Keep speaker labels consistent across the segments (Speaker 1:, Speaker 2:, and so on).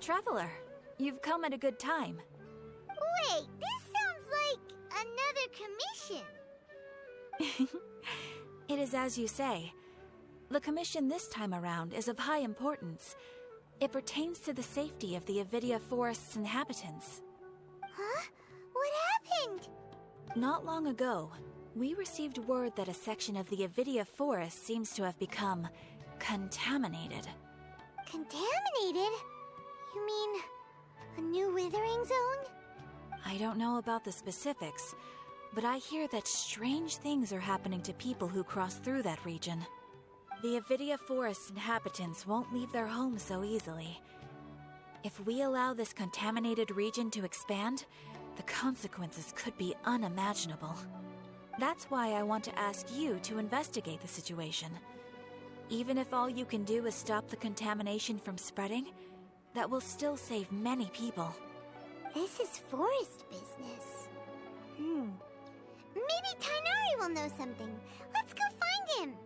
Speaker 1: Traveler, you've come at a good time.
Speaker 2: Wait, this sounds like another commission.
Speaker 1: It is as you say. The commission this time around is of high importance. It pertains to the safety of the Avidia Forest's inhabitants.
Speaker 2: Huh? What happened?
Speaker 1: Not long ago, we received word that a section of the Avidia Forest seems to have become contaminated.
Speaker 2: Contaminated? You mean a new withering zone?
Speaker 1: I don't know about the specifics, but I hear that strange things are happening to people who cross through that region. The Avidia Forest inhabitants won't leave their homes so easily. If we allow this contaminated region to expand, the consequences could be unimaginable. That's why I want to ask you to investigate the situation. Even if all you can do is stop the contamination from spreading, that will still save many people.
Speaker 2: This is forest business. Maybe Tighnari will know something. Let's go find him.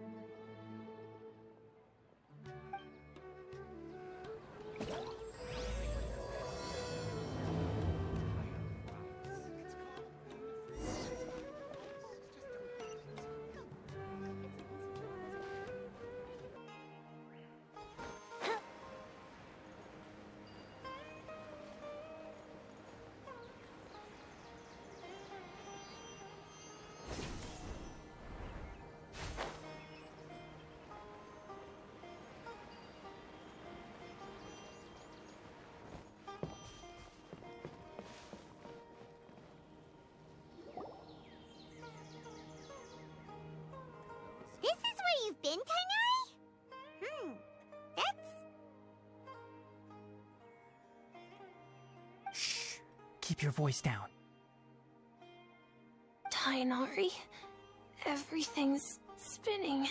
Speaker 2: This is where you've been, Tighnari? That's...
Speaker 3: Shh! Keep your voice down.
Speaker 4: Tighnari, everything's spinning.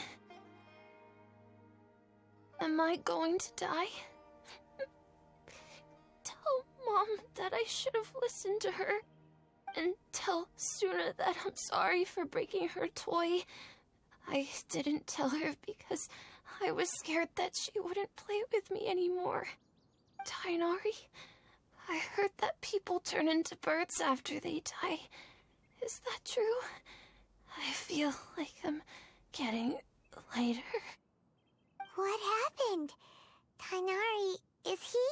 Speaker 4: Am I going to die? Tell Mom that I should have listened to her. And tell Suna that I'm sorry for breaking her toy. I didn't tell her because I was scared that she wouldn't play with me anymore. Tighnari, I heard that people turn into birds after they die. Is that true? I feel like I'm getting lighter.
Speaker 2: What happened? Tighnari, is he?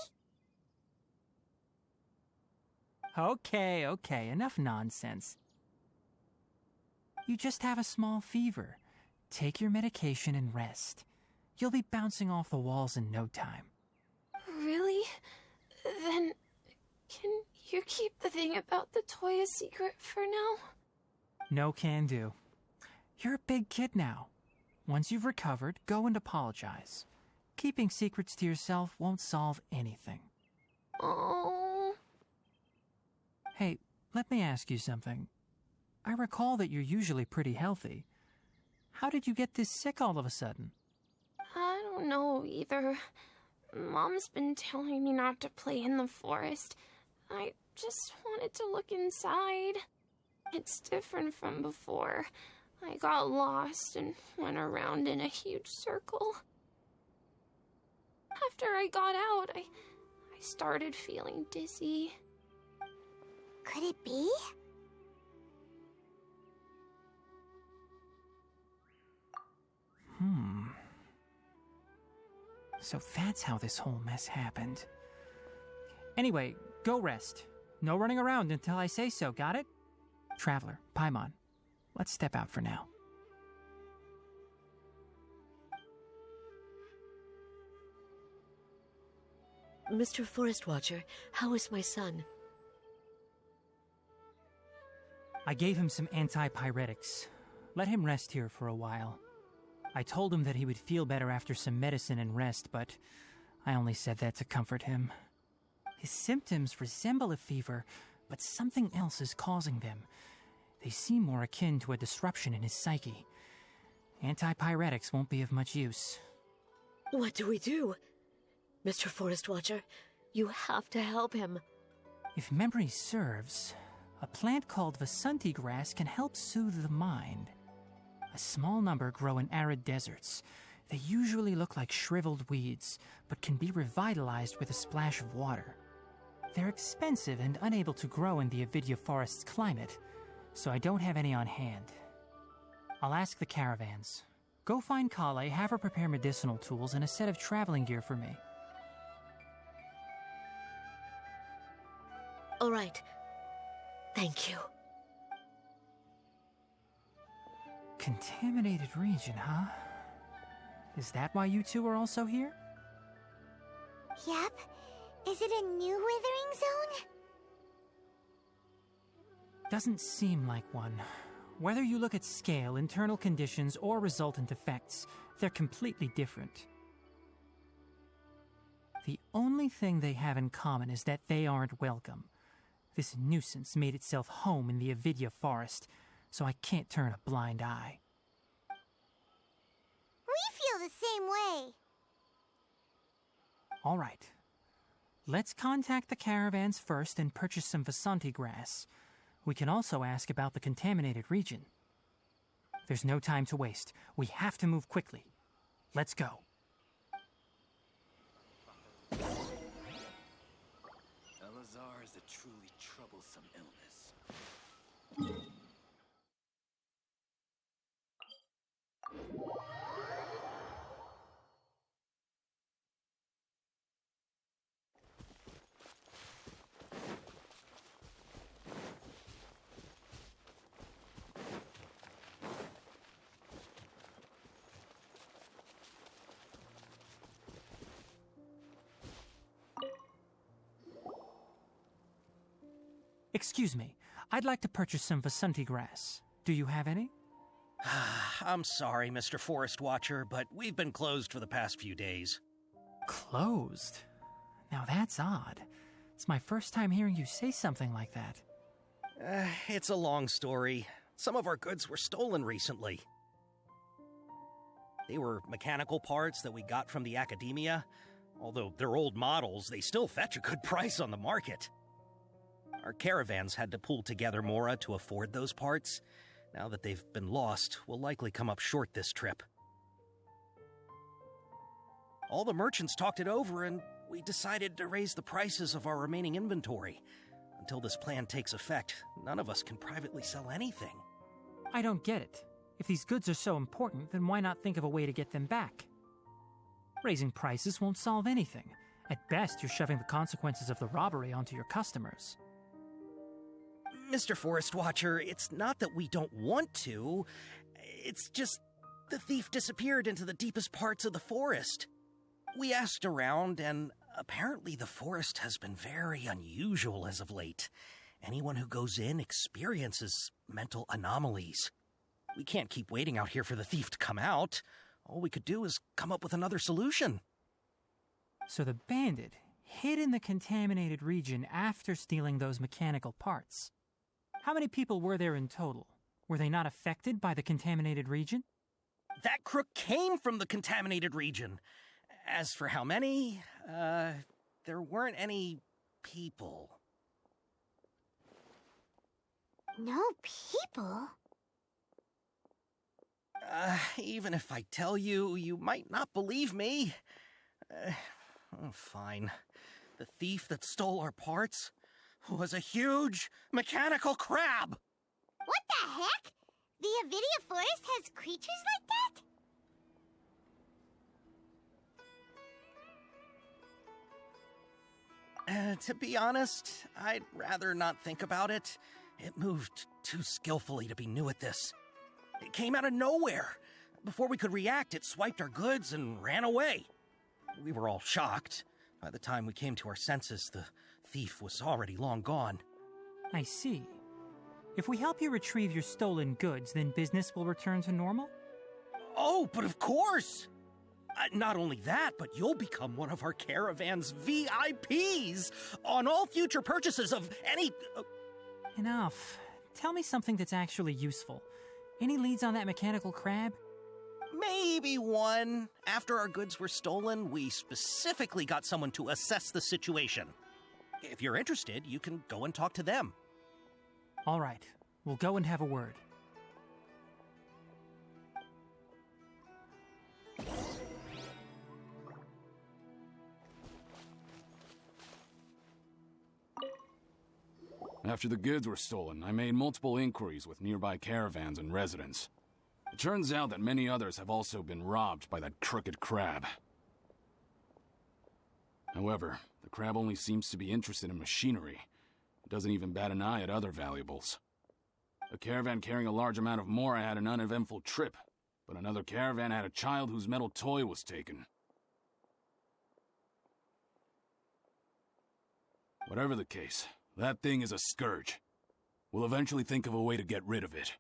Speaker 3: Okay, enough nonsense. You just have a small fever. Take your medication and rest. You'll be bouncing off the walls in no time.
Speaker 4: Really? Then, can you keep the thing about the toy a secret for now?
Speaker 3: No can do. You're a big kid now. Once you've recovered, go and apologize. Keeping secrets to yourself won't solve anything.
Speaker 4: Oh.
Speaker 3: Hey, let me ask you something. I recall that you're usually pretty healthy. How did you get this sick all of a sudden?
Speaker 4: I don't know either. Mom's been telling me not to play in the forest. I just wanted to look inside. It's different from before. I got lost and went around in a huge circle. After I got out, I started feeling dizzy.
Speaker 2: Could it be?
Speaker 3: So that's how this whole mess happened. Anyway, go rest. No running around until I say so, got it? Traveler, Paimon, let's step out for now.
Speaker 5: Mr. Forest Watcher, how is my son?
Speaker 3: I gave him some antipyretics. Let him rest here for a while. I told him that he would feel better after some medicine and rest, but I only said that to comfort him. His symptoms resemble a fever, but something else is causing them. They seem more akin to a disruption in his psyche. Antipyretics won't be of much use.
Speaker 5: What do we do? Mr. Forest Watcher, you have to help him.
Speaker 3: If memory serves, a plant called Vasanti grass can help soothe the mind. A small number grow in arid deserts. They usually look like shriveled weeds, but can be revitalized with a splash of water. They're expensive and unable to grow in the Avidya forest's climate, so I don't have any on hand. I'll ask the caravans. Go find Kale, have her prepare medicinal tools and a set of traveling gear for me.
Speaker 5: All right. Thank you.
Speaker 3: Contaminated region, huh? Is that why you two are also here?
Speaker 2: Yep. Is it a new withering zone?
Speaker 3: Doesn't seem like one. Whether you look at scale, internal conditions, or resultant effects, they're completely different. The only thing they have in common is that they aren't welcome. This nuisance made itself home in the Avidya forest, so I can't turn a blind eye.
Speaker 2: We feel the same way.
Speaker 3: All right. Let's contact the caravans first and purchase some Vasanti grass. We can also ask about the contaminated region. There's no time to waste. We have to move quickly. Let's go.
Speaker 6: Elazar is a truly troublesome illness.
Speaker 3: Excuse me. I'd like to purchase some Vasanti grass. Do you have any?
Speaker 7: I'm sorry, Mr. Forest Watcher, but we've been closed for the past few days.
Speaker 3: Closed? Now that's odd. It's my first time hearing you say something like that.
Speaker 7: It's a long story. Some of our goods were stolen recently. They were mechanical parts that we got from the academia. Although they're old models, they still fetch a good price on the market. Our caravans had to pool together Mora to afford those parts. Now that they've been lost, we'll likely come up short this trip. All the merchants talked it over, and we decided to raise the prices of our remaining inventory. Until this plan takes effect, none of us can privately sell anything.
Speaker 3: I don't get it. If these goods are so important, then why not think of a way to get them back? Raising prices won't solve anything. At best, you're shoving the consequences of the robbery onto your customers.
Speaker 7: Mr. Forest Watcher, it's not that we don't want to. It's just the thief disappeared into the deepest parts of the forest. We asked around, and apparently the forest has been very unusual as of late. Anyone who goes in experiences mental anomalies. We can't keep waiting out here for the thief to come out. All we could do is come up with another solution.
Speaker 3: So the bandit hid in the contaminated region after stealing those mechanical parts. How many people were there in total? Were they not affected by the contaminated region?
Speaker 7: That crook came from the contaminated region. As for how many, there weren't any people.
Speaker 2: No people?
Speaker 7: Even if I tell you, you might not believe me. Fine. The thief that stole our parts was a huge mechanical crab!
Speaker 2: What the heck? The Avidya forest has creatures like that?
Speaker 7: To be honest, I'd rather not think about it. It moved too skillfully to be new at this. It came out of nowhere. Before we could react, it swiped our goods and ran away. We were all shocked. By the time we came to our senses, the thief was already long gone.
Speaker 3: I see. If we help you retrieve your stolen goods, then business will return to normal?
Speaker 7: Oh, but of course! Not only that, but you'll become one of our caravan's VIPs on all future purchases of any...
Speaker 3: Enough. Tell me something that's actually useful. Any leads on that mechanical crab?
Speaker 7: Maybe one. After our goods were stolen, we specifically got someone to assess the situation. If you're interested, you can go and talk to them.
Speaker 3: All right. We'll go and have a word.
Speaker 8: After the goods were stolen, I made multiple inquiries with nearby caravans and residents. It turns out that many others have also been robbed by that crooked crab. However, the crab only seems to be interested in machinery. It doesn't even bat an eye at other valuables. A caravan carrying a large amount of Mora had an uneventful trip, but another caravan had a child whose metal toy was taken. Whatever the case, that thing is a scourge. We'll eventually think of a way to get rid of it.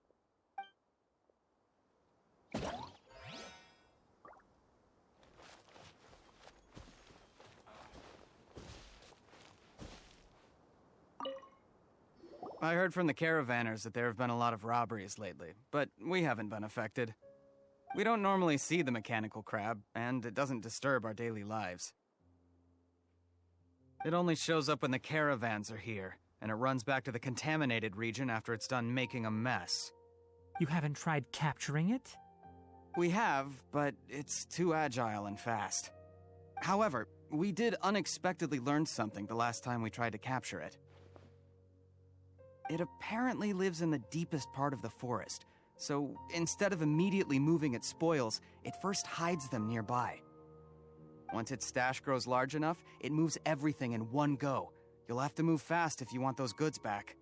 Speaker 9: I heard from the caravanners that there have been a lot of robberies lately, but we haven't been affected. We don't normally see the mechanical crab, and it doesn't disturb our daily lives. It only shows up when the caravans are here, and it runs back to the contaminated region after it's done making a mess.
Speaker 3: You haven't tried capturing it?
Speaker 9: We have, but it's too agile and fast. However, we did unexpectedly learn something the last time we tried to capture it. It apparently lives in the deepest part of the forest, so instead of immediately moving its spoils, it first hides them nearby. Once its stash grows large enough, it moves everything in one go. You'll have to move fast if you want those goods back.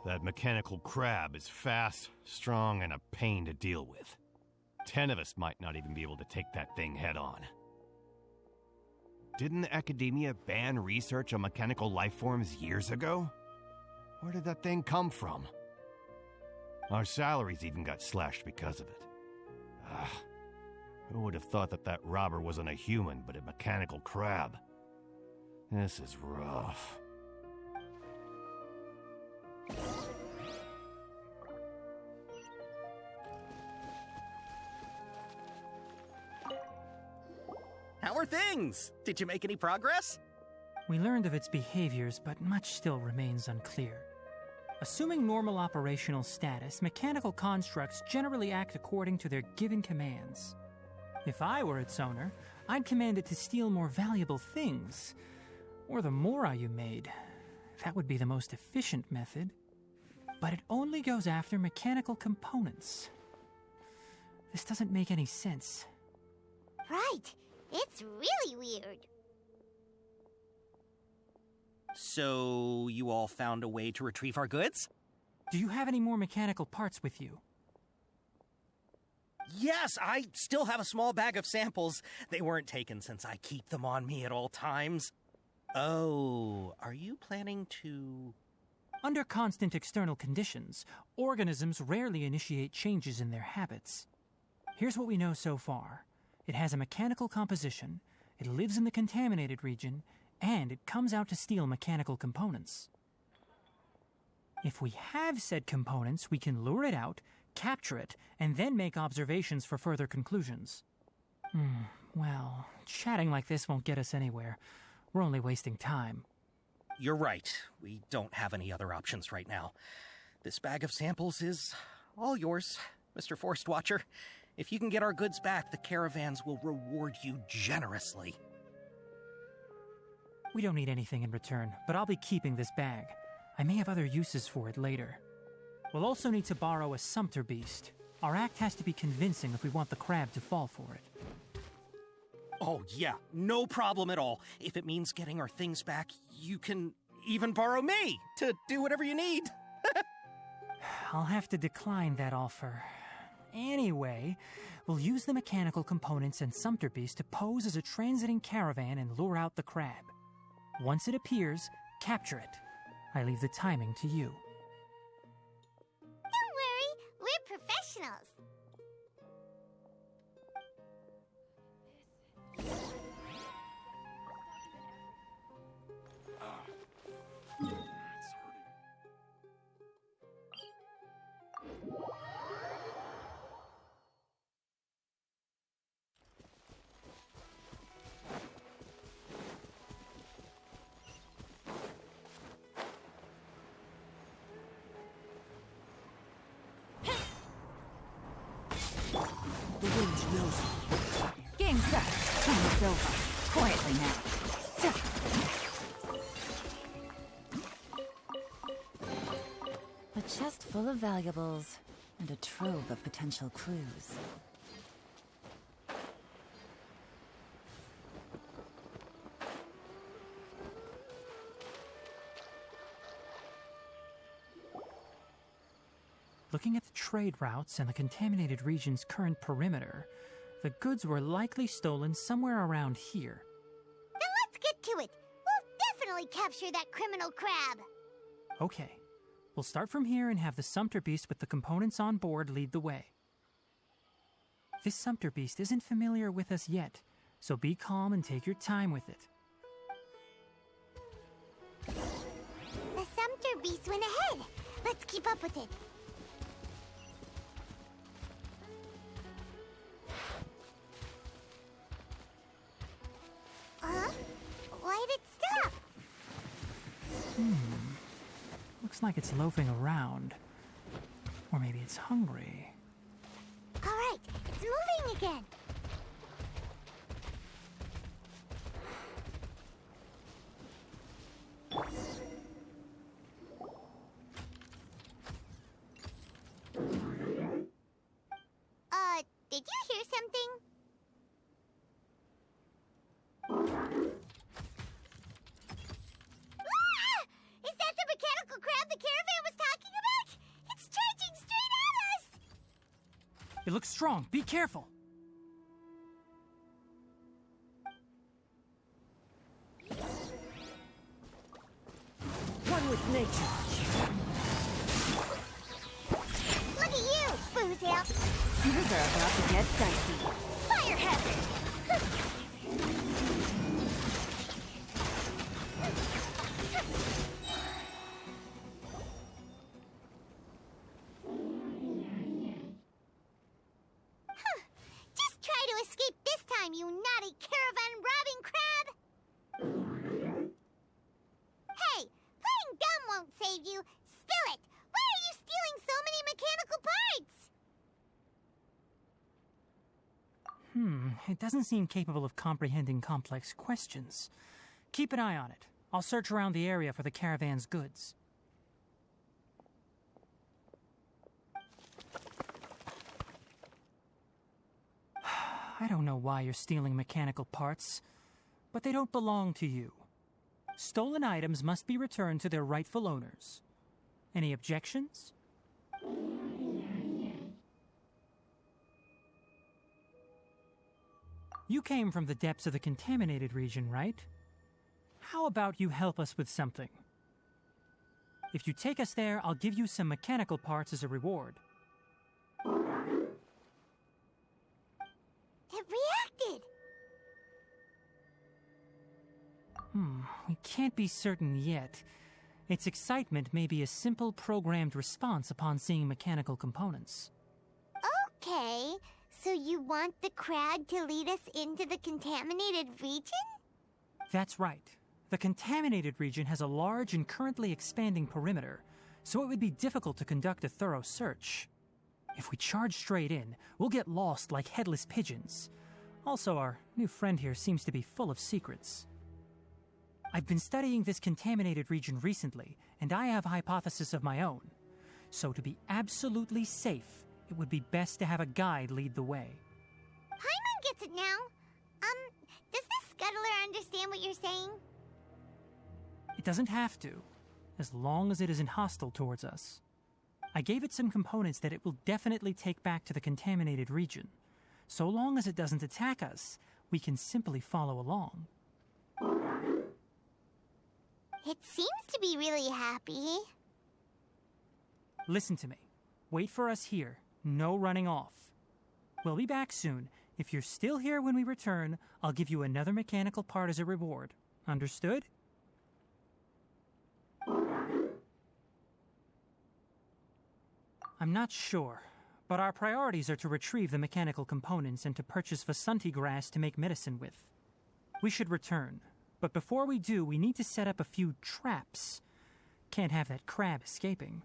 Speaker 10: That mechanical crab is fast, strong, and a pain to deal with. 10 of us might not even be able to take that thing head on. Didn't the academia ban research on mechanical life forms years ago? Where did that thing come from? Our salaries even got slashed because of it. Who would have thought that that robber wasn't a human but a mechanical crab? This is rough.
Speaker 7: How are things? Did you make any progress?
Speaker 3: We learned of its behaviors, but much still remains unclear. Assuming normal operational status, mechanical constructs generally act according to their given commands. If I were its owner, I'd command it to steal more valuable things. Or the Mora you made. That would be the most efficient method. But it only goes after mechanical components. This doesn't make any sense.
Speaker 2: Right. It's really weird.
Speaker 7: So, you all found a way to retrieve our goods?
Speaker 3: Do you have any more mechanical parts with you?
Speaker 7: Yes, I still have a small bag of samples. They weren't taken since I keep them on me at all times. Oh, are you planning to...
Speaker 3: Under constant external conditions, organisms rarely initiate changes in their habits. Here's what we know so far. It has a mechanical composition, it lives in the contaminated region, and it comes out to steal mechanical components. If we have said components, we can lure it out, capture it, and then make observations for further conclusions. Well, chatting like this won't get us anywhere. We're only wasting time.
Speaker 7: You're right. We don't have any other options right now. This bag of samples is all yours, Mr. Forest Watcher. If you can get our goods back, the caravans will reward you generously.
Speaker 3: We don't need anything in return, but I'll be keeping this bag. I may have other uses for it later. We'll also need to borrow a sumpter beast. Our act has to be convincing if we want the crab to fall for it.
Speaker 7: Oh, yeah, no problem at all. If it means getting our things back, you can even borrow me to do whatever you need.
Speaker 3: I'll have to decline that offer. Anyway, we'll use the mechanical components and sumpter beast to pose as a transiting caravan and lure out the crab. Once it appears, capture it. I leave the timing to you.
Speaker 2: Don't worry, we're professionals.
Speaker 11: silver. Quietly now. A chest full of valuables and a trove of potential clues.
Speaker 3: Looking at the trade routes and the contaminated region's current perimeter, the goods were likely stolen somewhere around here.
Speaker 2: Then let's get to it. We'll definitely capture that criminal crab.
Speaker 3: Okay. We'll start from here and have the Sumpter Beast with the components on board lead the way. This Sumpter Beast isn't familiar with us yet, so be calm and take your time with it.
Speaker 2: The Sumpter Beast went ahead. Let's keep up with it. Why did it stop?
Speaker 3: Looks like it's loafing around. Or maybe it's hungry.
Speaker 2: All right, it's moving again. Did you hear something? Is that the mechanical crab the caravan was talking about? It's charging straight at us!
Speaker 3: It looks strong. Be careful.
Speaker 5: One with nature.
Speaker 2: Look at you, Boozle!
Speaker 11: Things are about to get dicey.
Speaker 2: Fire hazard! Just try to escape this time, you naughty caravan-robbing crab! Hey, playing dumb won't save you. Spill it! Why are you stealing so many mechanical parts?
Speaker 3: It doesn't seem capable of comprehending complex questions. Keep an eye on it. I'll search around the area for the caravan's goods. I don't know why you're stealing mechanical parts, but they don't belong to you. Stolen items must be returned to their rightful owners. Any objections? You came from the depths of the contaminated region, right? How about you help us with something? If you take us there, I'll give you some mechanical parts as a reward.
Speaker 2: It reacted!
Speaker 3: We can't be certain yet. Its excitement may be a simple programmed response upon seeing mechanical components.
Speaker 2: Okay, so you want the crab to lead us into the contaminated region?
Speaker 3: That's right. The contaminated region has a large and currently expanding perimeter, so it would be difficult to conduct a thorough search. If we charge straight in, we'll get lost like headless pigeons. Also, our new friend here seems to be full of secrets. I've been studying this contaminated region recently, and I have a hypothesis of my own. So to be absolutely safe, it would be best to have a guide lead the way.
Speaker 2: Paimon gets it now. Does the scuttler understand what you're saying?
Speaker 3: It doesn't have to, as long as it isn't hostile towards us. I gave it some components that it will definitely take back to the contaminated region. So long as it doesn't attack us, we can simply follow along.
Speaker 2: It seems to be really happy.
Speaker 3: Listen to me. Wait for us here. No running off. We'll be back soon. If you're still here when we return, I'll give you another mechanical part as a reward. Understood? I'm not sure, but our priorities are to retrieve the mechanical components and to purchase Vasanti grass to make medicine with. We should return, but before we do, we need to set up a few traps. Can't have that crab escaping.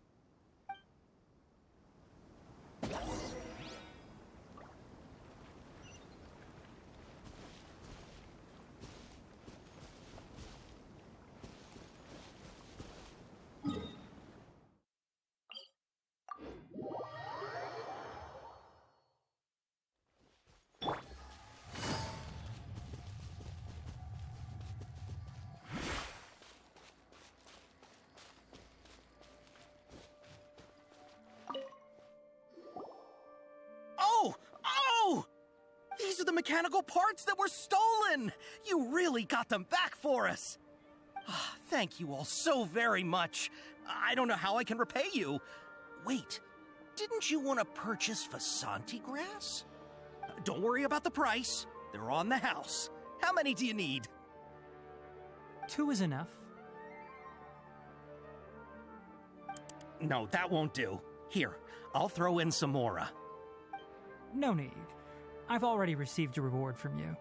Speaker 7: mechanical parts that were stolen! You really got them back for us! Thank you all so very much. I don't know how I can repay you. Wait, didn't you want to purchase Vasanti grass? Don't worry about the price. They're on the house. How many do you need?
Speaker 3: 2 is enough.
Speaker 7: No, that won't do. Here, I'll throw in some more.
Speaker 3: No need. I've already received a reward from you.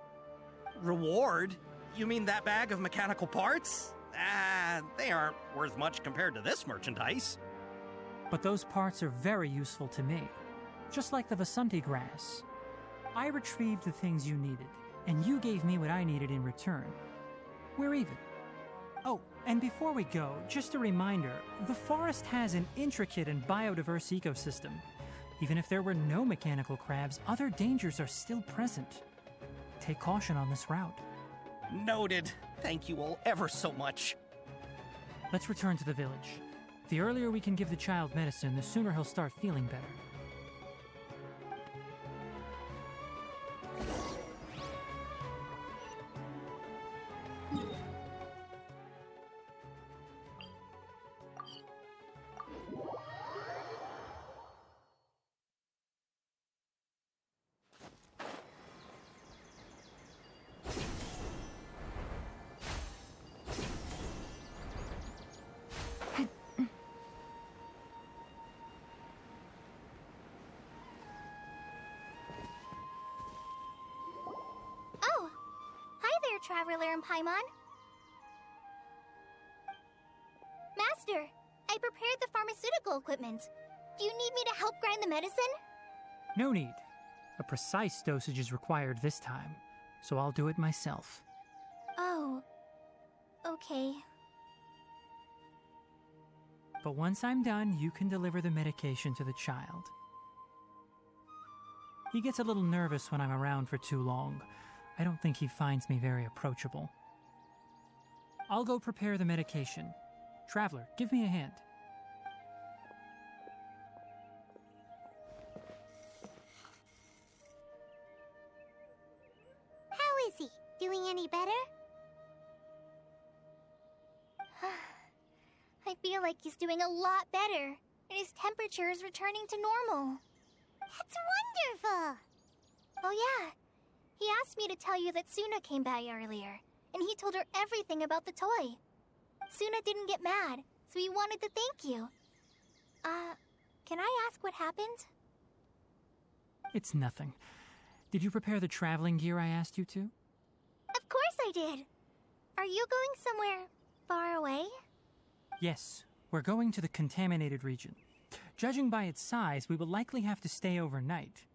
Speaker 7: Reward? You mean that bag of mechanical parts? They aren't worth much compared to this merchandise.
Speaker 3: But those parts are very useful to me. Just like the Vasanti grass. I retrieved the things you needed, and you gave me what I needed in return. We're even. Oh, and before we go, just a reminder, the forest has an intricate and biodiverse ecosystem. Even if there were no mechanical crabs, other dangers are still present. Take caution on this route.
Speaker 7: Noted. Thank you all ever so much.
Speaker 3: Let's return to the village. The earlier we can give the child medicine, the sooner he'll start feeling better.
Speaker 2: Traveler and Paimon. Master, I prepared the pharmaceutical equipment. Do you need me to help grind the medicine?
Speaker 3: No need. A precise dosage is required this time, so I'll do it myself.
Speaker 2: Oh, okay.
Speaker 3: But once I'm done, you can deliver the medication to the child. He gets a little nervous when I'm around for too long. I don't think he finds me very approachable. I'll go prepare the medication. Traveler, give me a hand.
Speaker 2: How is he? Doing any better? I feel like he's doing a lot better, and his temperature is returning to normal. That's wonderful! Oh yeah. He asked me to tell you that Suna came by earlier, and he told her everything about the toy. Suna didn't get mad, so he wanted to thank you. Can I ask what happened?
Speaker 3: It's nothing. Did you prepare the traveling gear I asked you to?
Speaker 2: Of course I did. Are you going somewhere far away?
Speaker 3: Yes, we're going to the contaminated region. Judging by its size, we will likely have to stay overnight.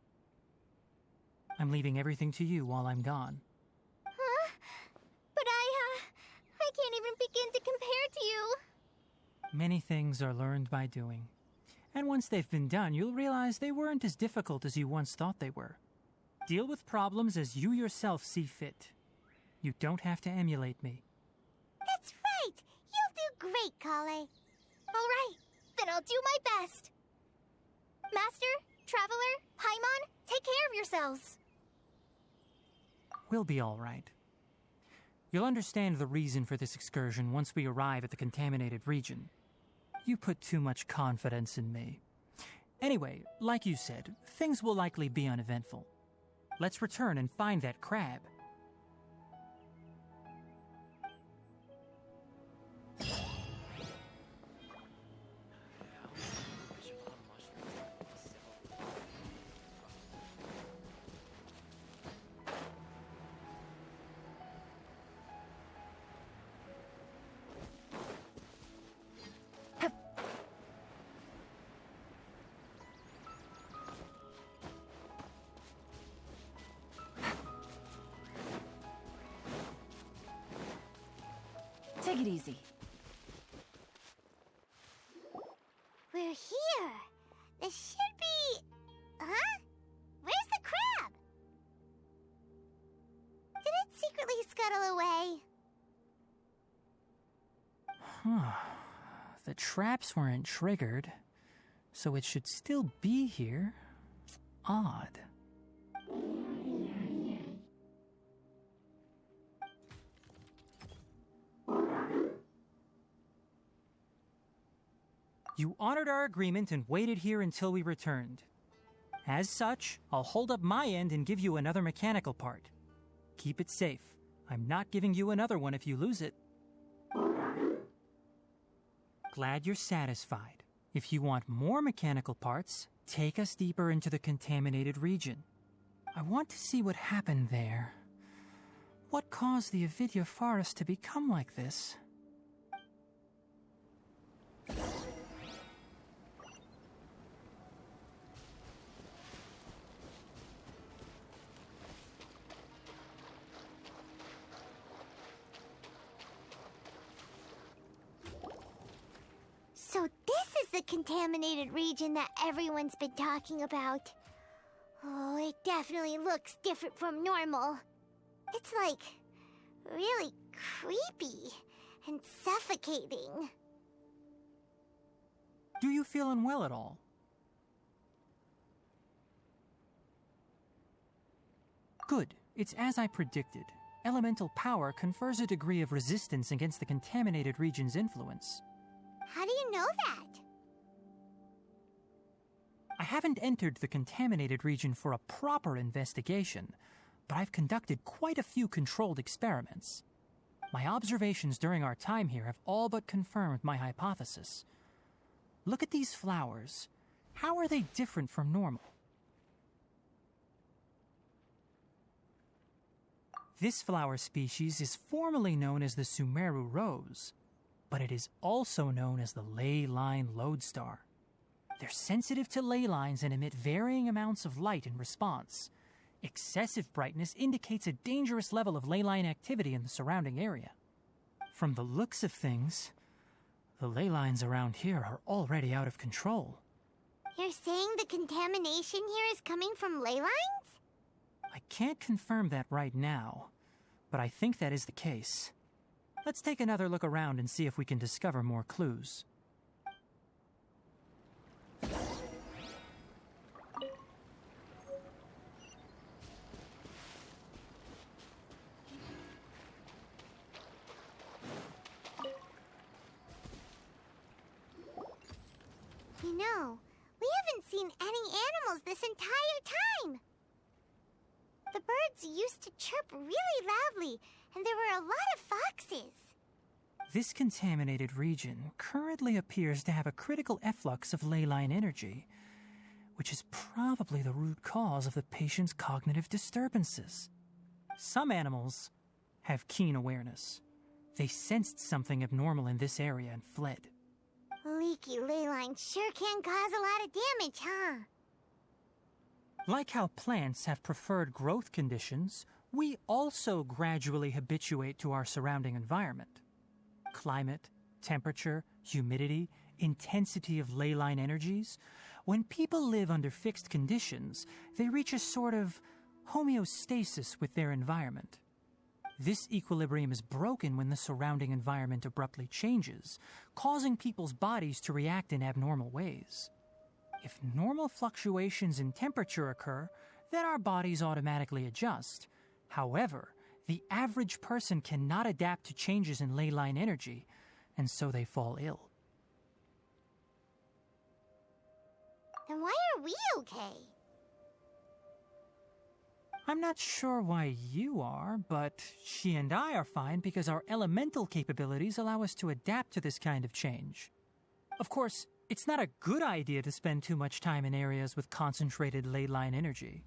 Speaker 3: I'm leaving everything to you while I'm gone.
Speaker 2: Huh? But I can't even begin to compare to you.
Speaker 3: Many things are learned by doing. And once they've been done, you'll realize they weren't as difficult as you once thought they were. Deal with problems as you yourself see fit. You don't have to emulate me.
Speaker 2: That's right! You'll do great, Kale. All right, then I'll do my best. Master, Traveler, Paimon, take care of yourselves.
Speaker 3: We'll be all right. You'll understand the reason for this excursion once we arrive at the contaminated region. You put too much confidence in me. Anyway, like you said, things will likely be uneventful. Let's return and find that crab.
Speaker 11: Take it easy.
Speaker 2: We're here. This should be... Huh? Where's the crab? Did it secretly scuttle away?
Speaker 3: The traps weren't triggered, so it should still be here. Odd. You honored our agreement and waited here until we returned. As such, I'll hold up my end and give you another mechanical part. Keep it safe. I'm not giving you another one if you lose it. Glad you're satisfied. If you want more mechanical parts, take us deeper into the contaminated region. I want to see what happened there. What caused the Avidya forest to become like this?
Speaker 2: So this is the contaminated region that everyone's been talking about. Oh, it definitely looks different from normal. It's like really creepy and suffocating.
Speaker 3: Do you feel unwell at all? Good. It's as I predicted. Elemental power confers a degree of resistance against the contaminated region's influence.
Speaker 2: How do you know that?
Speaker 3: I haven't entered the contaminated region for a proper investigation, but I've conducted quite a few controlled experiments. My observations during our time here have all but confirmed my hypothesis. Look at these flowers. How are they different from normal? This flower species is formally known as the Sumeru rose, but it is also known as the ley line lodestar. They're sensitive to ley lines and emit varying amounts of light in response. Excessive brightness indicates a dangerous level of ley line activity in the surrounding area. From the looks of things, the ley lines around here are already out of control.
Speaker 2: You're saying the contamination here is coming from ley lines?
Speaker 3: I can't confirm that right now, but I think that is the case. Let's take another look around and see if we can discover more clues.
Speaker 2: You know, we haven't seen any animals this entire time. The birds used to chirp really loudly, and there were a lot of foxes.
Speaker 3: This contaminated region currently appears to have a critical efflux of ley line energy, which is probably the root cause of the patient's cognitive disturbances. Some animals have keen awareness. They sensed something abnormal in this area and fled.
Speaker 2: Leaky ley lines sure can cause a lot of damage, huh?
Speaker 3: Like how plants have preferred growth conditions, we also gradually habituate to our surrounding environment. Climate, temperature, humidity, intensity of ley line energies. When people live under fixed conditions, they reach a sort of homeostasis with their environment. This equilibrium is broken when the surrounding environment abruptly changes, causing people's bodies to react in abnormal ways. If normal fluctuations in temperature occur, then our bodies automatically adjust. However, the average person cannot adapt to changes in ley line energy, and so they fall ill.
Speaker 2: Then why are we okay?
Speaker 3: I'm not sure why you are, but she and I are fine because our elemental capabilities allow us to adapt to this kind of change. Of course, it's not a good idea to spend too much time in areas with concentrated ley line energy.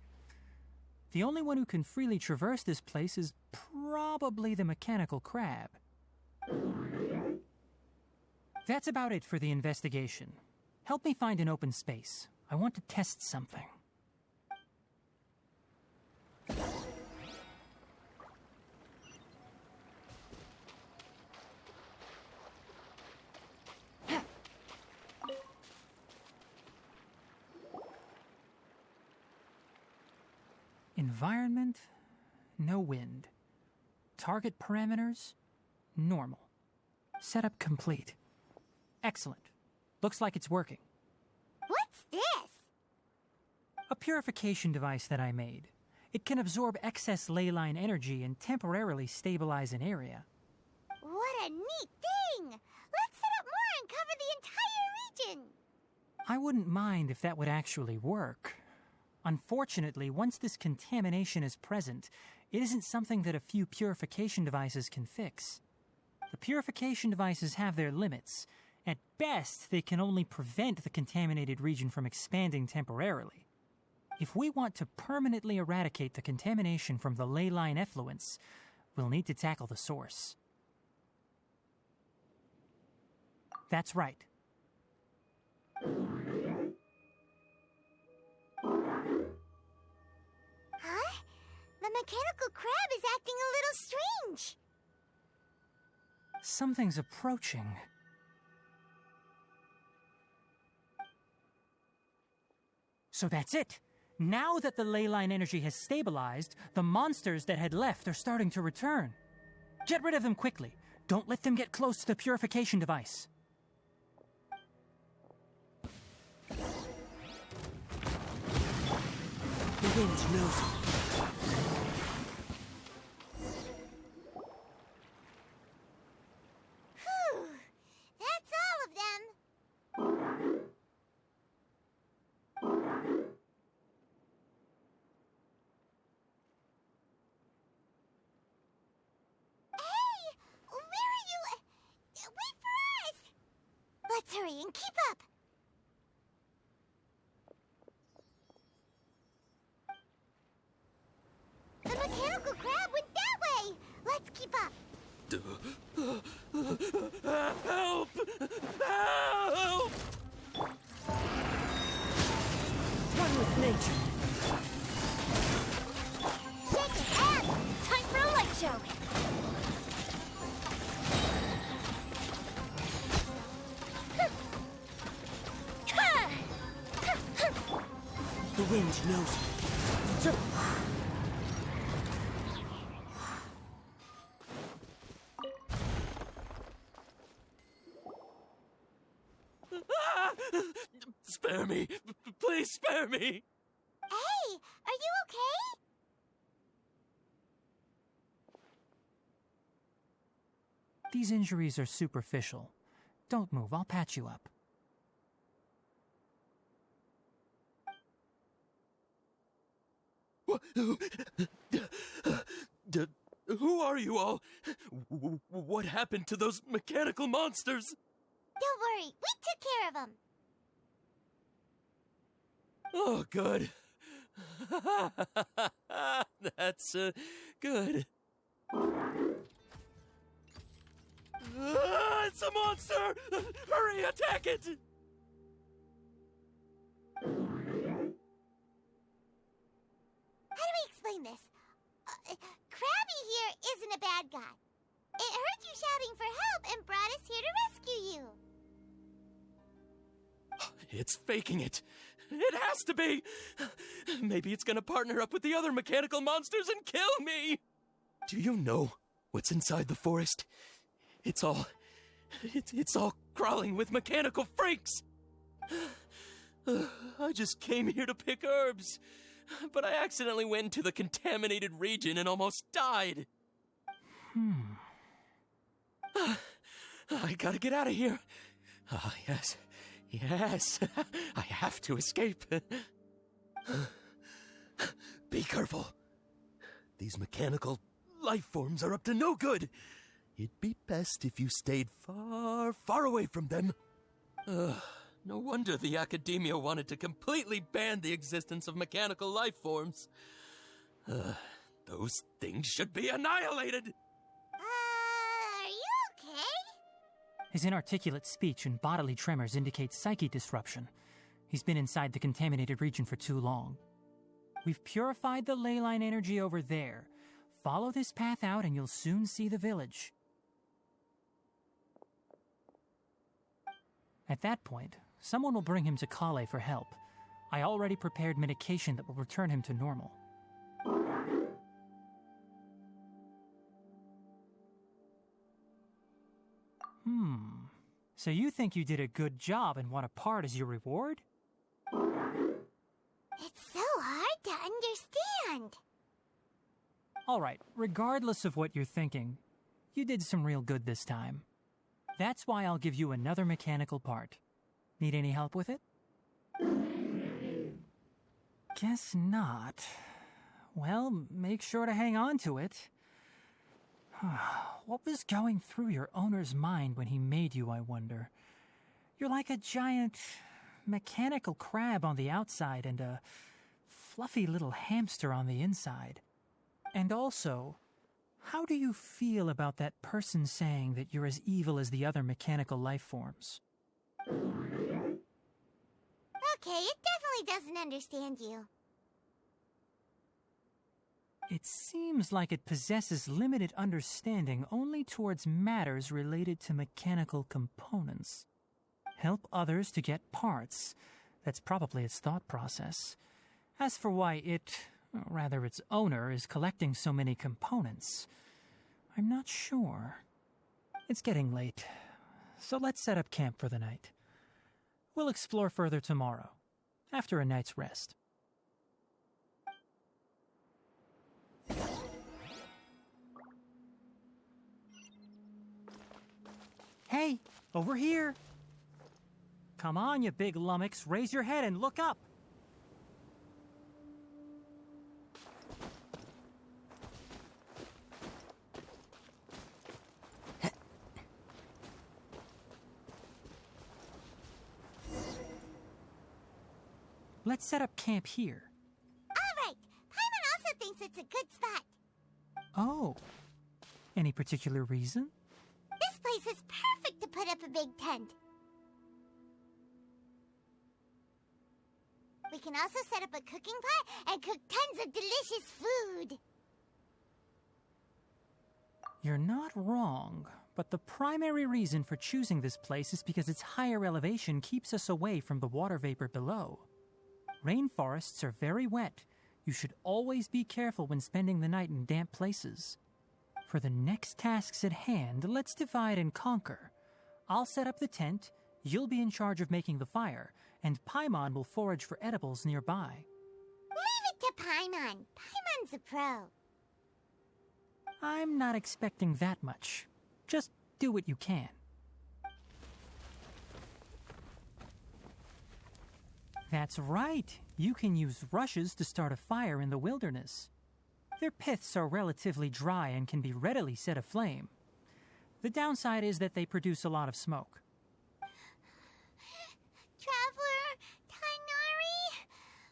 Speaker 3: The only one who can freely traverse this place is probably the mechanical crab. That's about it for the investigation. Help me find an open space. I want to test something. Environment, no wind. Target parameters, normal. Setup complete. Excellent. Looks like it's working.
Speaker 2: What's this?
Speaker 3: A purification device that I made. It can absorb excess ley line energy and temporarily stabilize an area.
Speaker 2: What a neat thing! Let's set up more and cover the entire region!
Speaker 3: I wouldn't mind if that would actually work. Unfortunately, once this contamination is present, it isn't something that a few purification devices can fix. The purification devices have their limits. At best, they can only prevent the contaminated region from expanding temporarily. If we want to permanently eradicate the contamination from the ley line effluents, we'll need to tackle the source. That's right.
Speaker 2: Huh? The mechanical crab is acting a little strange.
Speaker 3: Something's approaching. So that's it. Now that the ley line energy has stabilized, the monsters that had left are starting to return. Get rid of them quickly. Don't let them get close to the purification device.
Speaker 5: The wind knows it.
Speaker 2: Phew! That's all of them. Hey! Where are you? Wait for us! Let's hurry and keep up. The mechanical crab went that way! Let's keep up!
Speaker 6: Help! Help!
Speaker 5: Run with nature.
Speaker 2: Shake it, and time for a light show!
Speaker 5: The wind knows it.
Speaker 6: Spare me! Please spare me!
Speaker 2: Hey, are you okay?
Speaker 3: These injuries are superficial. Don't move, I'll patch you up.
Speaker 6: Who are you all? What happened to those mechanical monsters?
Speaker 2: Don't worry, we took care of them.
Speaker 6: Oh, good. That's, good. It's a monster! Hurry, attack it!
Speaker 2: How do we explain this? Krabby here isn't a bad guy. It heard you shouting for help and brought us here to rescue you.
Speaker 6: It's faking it. It has to be! Maybe it's gonna partner up with the other mechanical monsters and kill me! Do you know what's inside the forest? It's all crawling with mechanical freaks! I just came here to pick herbs, but I accidentally went into the contaminated region and almost died. I gotta get out of here. Ah, yes. Yes, I have to escape. Be careful. These mechanical life forms are up to no good. It'd be best if you stayed far, far away from them. No wonder the academia wanted to completely ban the existence of mechanical life forms. Those things should be annihilated.
Speaker 2: Are you okay?
Speaker 3: His inarticulate speech and bodily tremors indicate psyche disruption. He's been inside the contaminated region for too long. We've purified the ley line energy over there. Follow this path out and you'll soon see the village. At that point, someone will bring him to Kale for help. I already prepared medication that will return him to normal. So you think you did a good job and want a part as your reward?
Speaker 2: It's so hard to understand.
Speaker 3: Alright, regardless of what you're thinking, you did some real good this time. That's why I'll give you another mechanical part. Need any help with it? Guess not. Well, make sure to hang on to it. What was going through your owner's mind when he made you, I wonder? You're like a giant mechanical crab on the outside and a fluffy little hamster on the inside. And also, how do you feel about that person saying that you're as evil as the other mechanical life forms?
Speaker 2: Okay, it definitely doesn't understand you.
Speaker 3: It seems like it possesses limited understanding only towards matters related to mechanical components. Help others to get parts. That's probably its thought process. As for why its owner, is collecting so many components, I'm not sure. It's getting late, so let's set up camp for the night. We'll explore further tomorrow, after a night's rest. Hey, over here! Come on, you big lummox, raise your head and look up! Let's set up camp here.
Speaker 2: All right. Paimon also thinks it's a good spot.
Speaker 3: Oh. Any particular reason?
Speaker 2: This place is perfect to put up a big tent. We can also set up a cooking pot and cook tons of delicious food.
Speaker 3: You're not wrong, but the primary reason for choosing this place is because its higher elevation keeps us away from the water vapor below. Rainforests are very wet. You should always be careful when spending the night in damp places. For the next tasks at hand, let's divide and conquer. I'll set up the tent, you'll be in charge of making the fire, and Paimon will forage for edibles nearby.
Speaker 2: Leave it to Paimon. Paimon's a pro.
Speaker 3: I'm not expecting that much. Just do what you can. That's right. You can use rushes to start a fire in the wilderness. Their piths are relatively dry and can be readily set aflame. The downside is that they produce a lot of smoke.
Speaker 2: Traveler, Tighnari,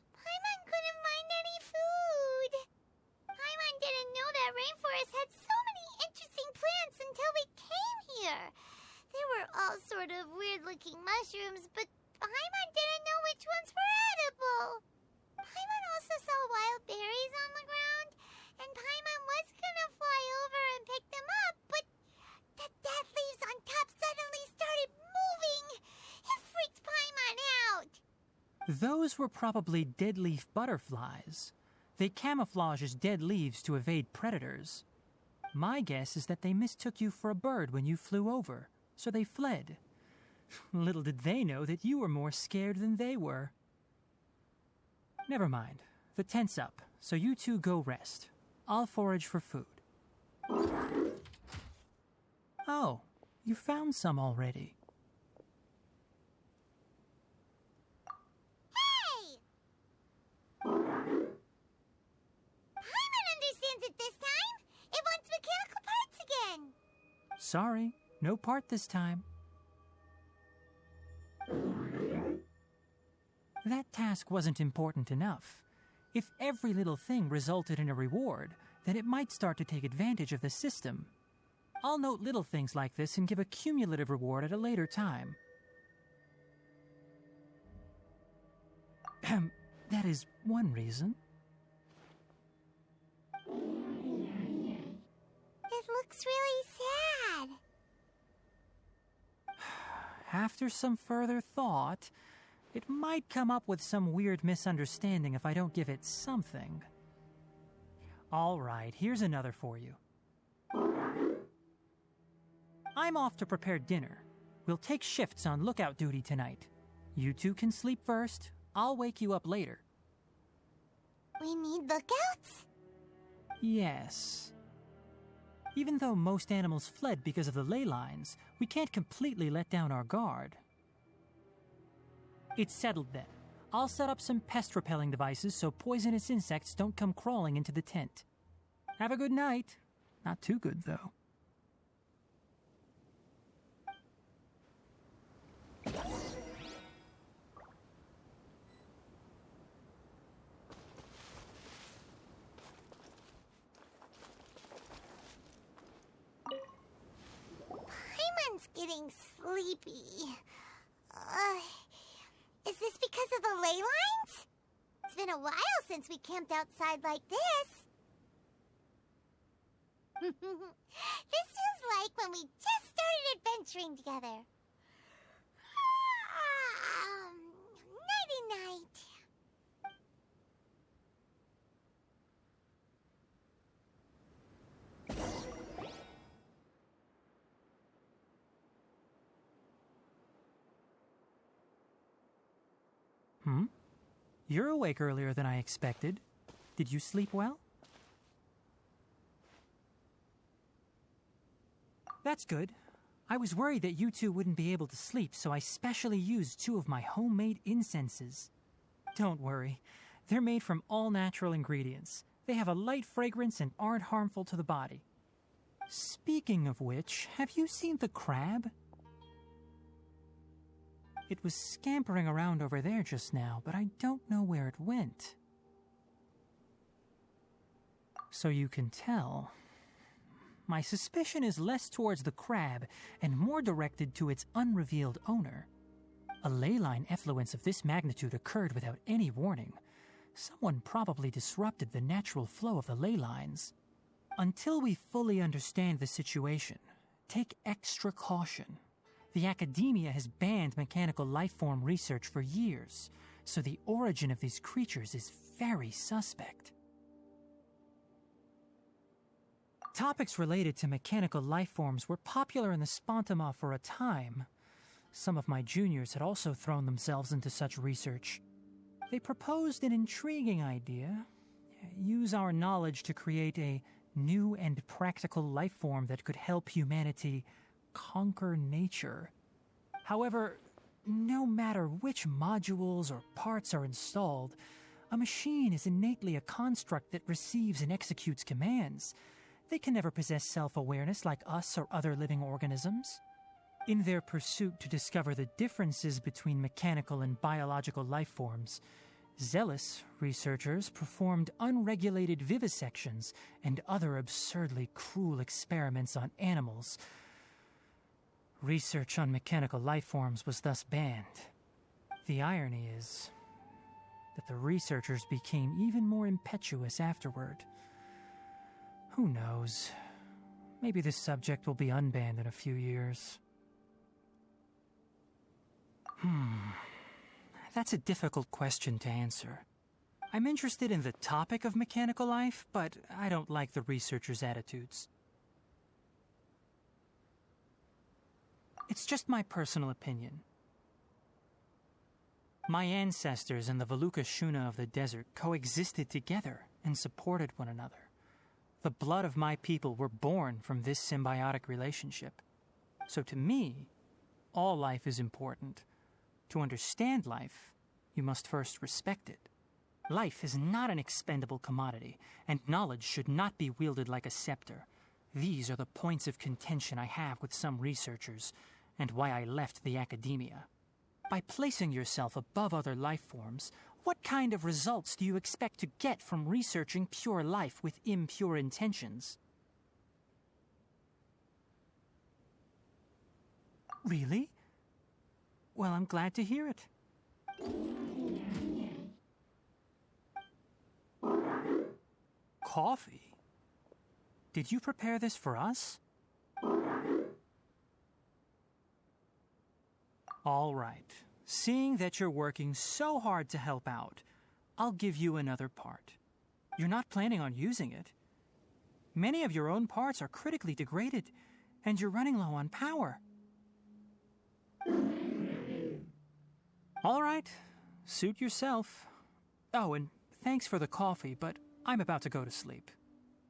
Speaker 2: Paimon couldn't find any food. Paimon didn't know that rainforest had so many interesting plants until we came here. They were all sort of weird-looking mushrooms, but Paimon didn't know which ones were edible. Paimon also saw wild berries on the ground, and Paimon was gonna fly over and pick them up, but the dead leaves on top suddenly started moving. It freaked Paimon out.
Speaker 3: Those were probably dead leaf butterflies. They camouflage as dead leaves to evade predators. My guess is that they mistook you for a bird when you flew over, so they fled. Little did they know that you were more scared than they were. Never mind. The tent's up, so you two go rest. I'll forage for food. Oh, you found some already.
Speaker 2: Hey! Paimon understands it this time. It wants mechanical parts again.
Speaker 3: Sorry, no part this time. That task wasn't important enough. If every little thing resulted in a reward, then it might start to take advantage of the system. I'll note little things like this and give a cumulative reward at a later time. That is one reason.
Speaker 2: It looks really sad.
Speaker 3: After some further thought, it might come up with some weird misunderstanding if I don't give it something. All right, here's another for you. I'm off to prepare dinner. We'll take shifts on lookout duty tonight. You two can sleep first. I'll wake you up later.
Speaker 2: We need lookouts?
Speaker 3: Yes. Even though most animals fled because of the ley lines, we can't completely let down our guard. It's settled then. I'll set up some pest-repelling devices so poisonous insects don't come crawling into the tent. Have a good night. Not too good, though.
Speaker 2: Paimon's getting sleepy. Is this because of the ley lines? It's been a while since we camped outside like this. This feels like when we just started adventuring together. Nighty-night.
Speaker 3: You're awake earlier than I expected. Did you sleep well? That's good. I was worried that you two wouldn't be able to sleep, so I specially used 2 of my homemade incenses. Don't worry. They're made from all natural ingredients. They have a light fragrance and aren't harmful to the body. Speaking of which, have you seen the crab? It was scampering around over there just now, but I don't know where it went. So you can tell. My suspicion is less towards the crab and more directed to its unrevealed owner. A ley line effluence of this magnitude occurred without any warning. Someone probably disrupted the natural flow of the ley lines. Until we fully understand the situation, take extra caution. The academia has banned mechanical lifeform research for years, so the origin of these creatures is very suspect. Topics related to mechanical lifeforms were popular in the Spontama for a time. Some of my juniors had also thrown themselves into such research. They proposed an intriguing idea: use our knowledge to create a new and practical lifeform that could help humanity conquer nature. However, no matter which modules or parts are installed, a machine is innately a construct that receives and executes commands. They can never possess self-awareness like us or other living organisms. In their pursuit to discover the differences between mechanical and biological lifeforms, zealous researchers performed unregulated vivisections and other absurdly cruel experiments on animals. Research on mechanical lifeforms was thus banned. The irony is that the researchers became even more impetuous afterward. Who knows? Maybe this subject will be unbanned in a few years. That's a difficult question to answer. I'm interested in the topic of mechanical life, but I don't like the researchers' attitudes. It's just my personal opinion. My ancestors and the Valuka Shuna of the desert coexisted together and supported one another. The blood of my people were born from this symbiotic relationship. So to me, all life is important. To understand life, you must first respect it. Life is not an expendable commodity, and knowledge should not be wielded like a scepter. These are the points of contention I have with some researchers, and why I left the academia. By placing yourself above other life forms, what kind of results do you expect to get from researching pure life with impure intentions? Really? Well, I'm glad to hear it. Coffee? Did you prepare this for us? All right. Seeing that you're working so hard to help out, I'll give you another part. You're not planning on using it. Many of your own parts are critically degraded, and you're running low on power. All right. Suit yourself. Oh, and thanks for the coffee, but I'm about to go to sleep.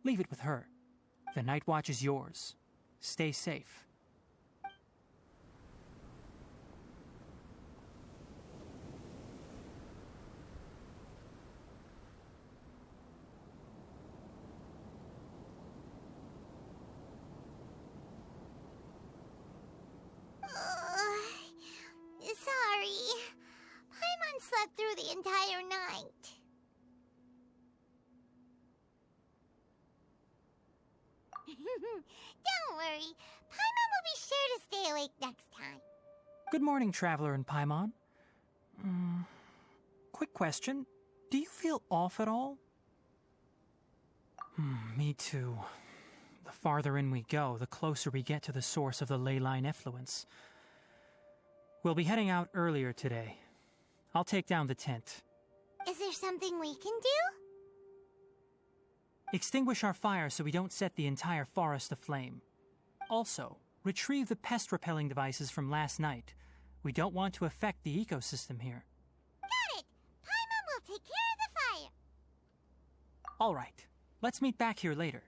Speaker 3: Leave it with her. The night watch is yours. Stay safe.
Speaker 2: slept through the entire night. Don't worry. Paimon will be sure to stay awake next time.
Speaker 3: Good morning, Traveler and Paimon. Quick question. Do you feel off at all? Me too. The farther in we go, the closer we get to the source of the ley line effluence. We'll be heading out earlier today. I'll take down the tent.
Speaker 2: Is there something we can do?
Speaker 3: Extinguish our fire so we don't set the entire forest aflame. Also, retrieve the pest-repelling devices from last night. We don't want to affect the ecosystem here.
Speaker 2: Got it! Paimon will take care of the fire.
Speaker 3: All right. Let's meet back here later.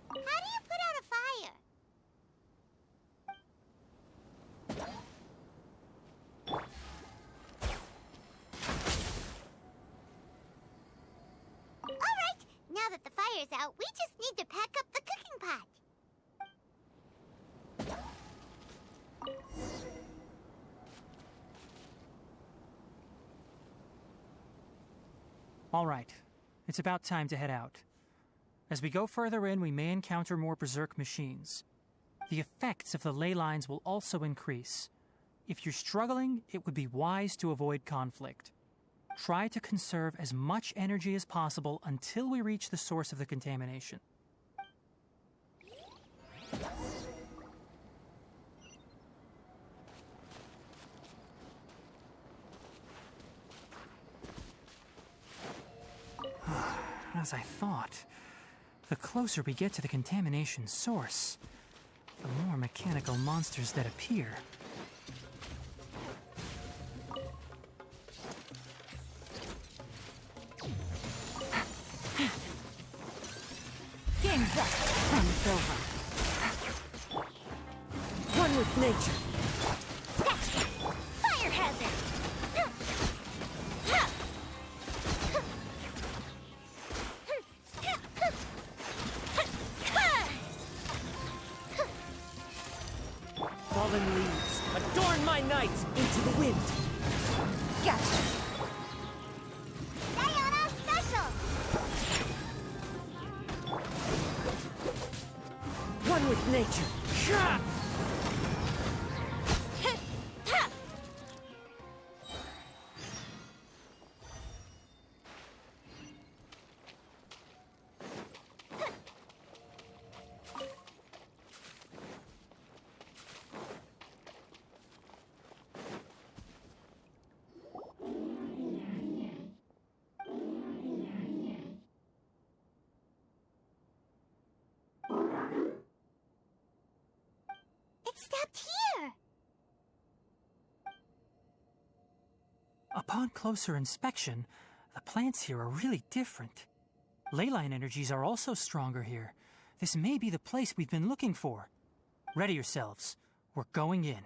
Speaker 2: How do you put out a fire? All right, now that the fire's out, we just need to pack up the cooking pot.
Speaker 3: All right. It's about time to head out. As we go further in, we may encounter more berserk machines. The effects of the ley lines will also increase. If you're struggling, it would be wise to avoid conflict. Try to conserve as much energy as possible until we reach the source of the contamination. As I thought, the closer we get to the contamination source, the more mechanical monsters that appear.
Speaker 5: Game's up. Fun's over. One with nature.
Speaker 2: Fire hazard!
Speaker 5: Fallen leaves, adorn my night into the wind. Gotcha.
Speaker 2: Diana special!
Speaker 5: One with nature. Shot!
Speaker 2: It stopped here!
Speaker 3: Upon closer inspection, the plants here are really different. Ley line energies are also stronger here. This may be the place we've been looking for. Ready yourselves. We're going in.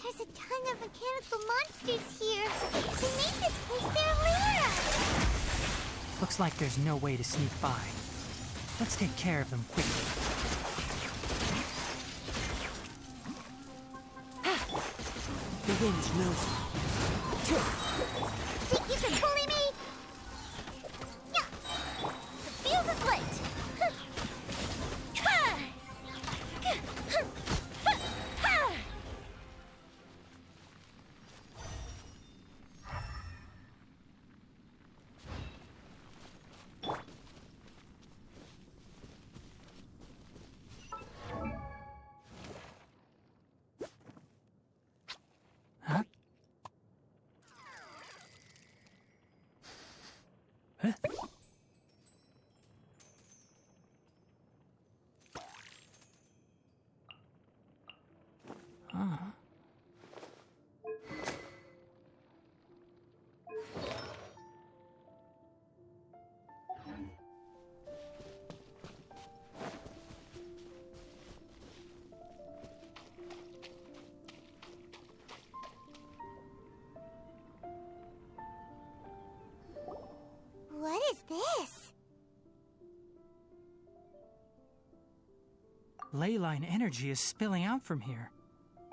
Speaker 2: There's a ton of mechanical monsters here. They made this place their lair.
Speaker 3: Looks like there's no way to sneak by. Let's take care of them quickly.
Speaker 5: The wind knows me.
Speaker 2: Think you can bully me? Yeah. The fuse is lit. Ha! What is this?
Speaker 3: Ley line energy is spilling out from here.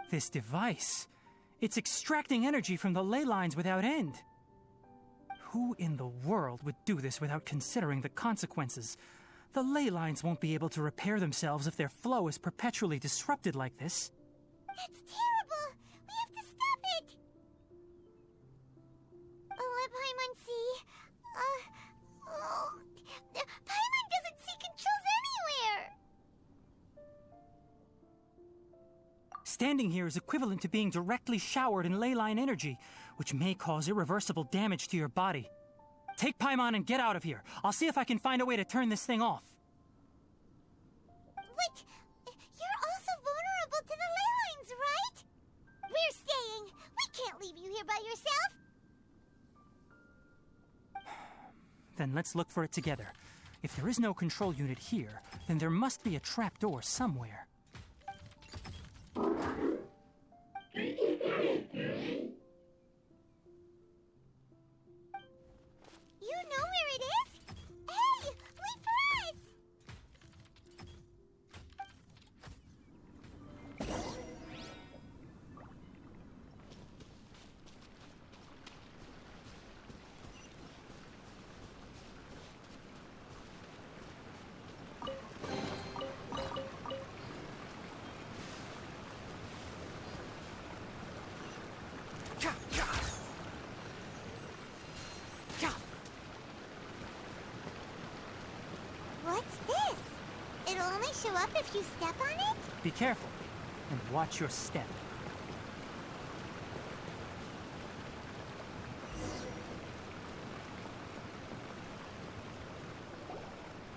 Speaker 3: This device, it's extracting energy from the ley lines without end. Who in the world would do this without considering the consequences? The ley lines won't be able to repair themselves if their flow is perpetually disrupted like this.
Speaker 2: That's terrible! We have to stop it! Let Paimon see. Paimon doesn't see controls anywhere!
Speaker 3: Standing here is equivalent to being directly showered in ley line energy, which may cause irreversible damage to your body. Take Paimon and get out of here. I'll see if I can find a way to turn this thing off.
Speaker 2: But you're also vulnerable to the ley lines, right? We're staying. We can't leave you here by yourself.
Speaker 3: Then let's look for it together. If there is no control unit here, then there must be a trapdoor somewhere.
Speaker 2: You know where it is? Hey, wait for us! What's this? It'll only show up if you step on it?
Speaker 3: Be careful, and watch your step.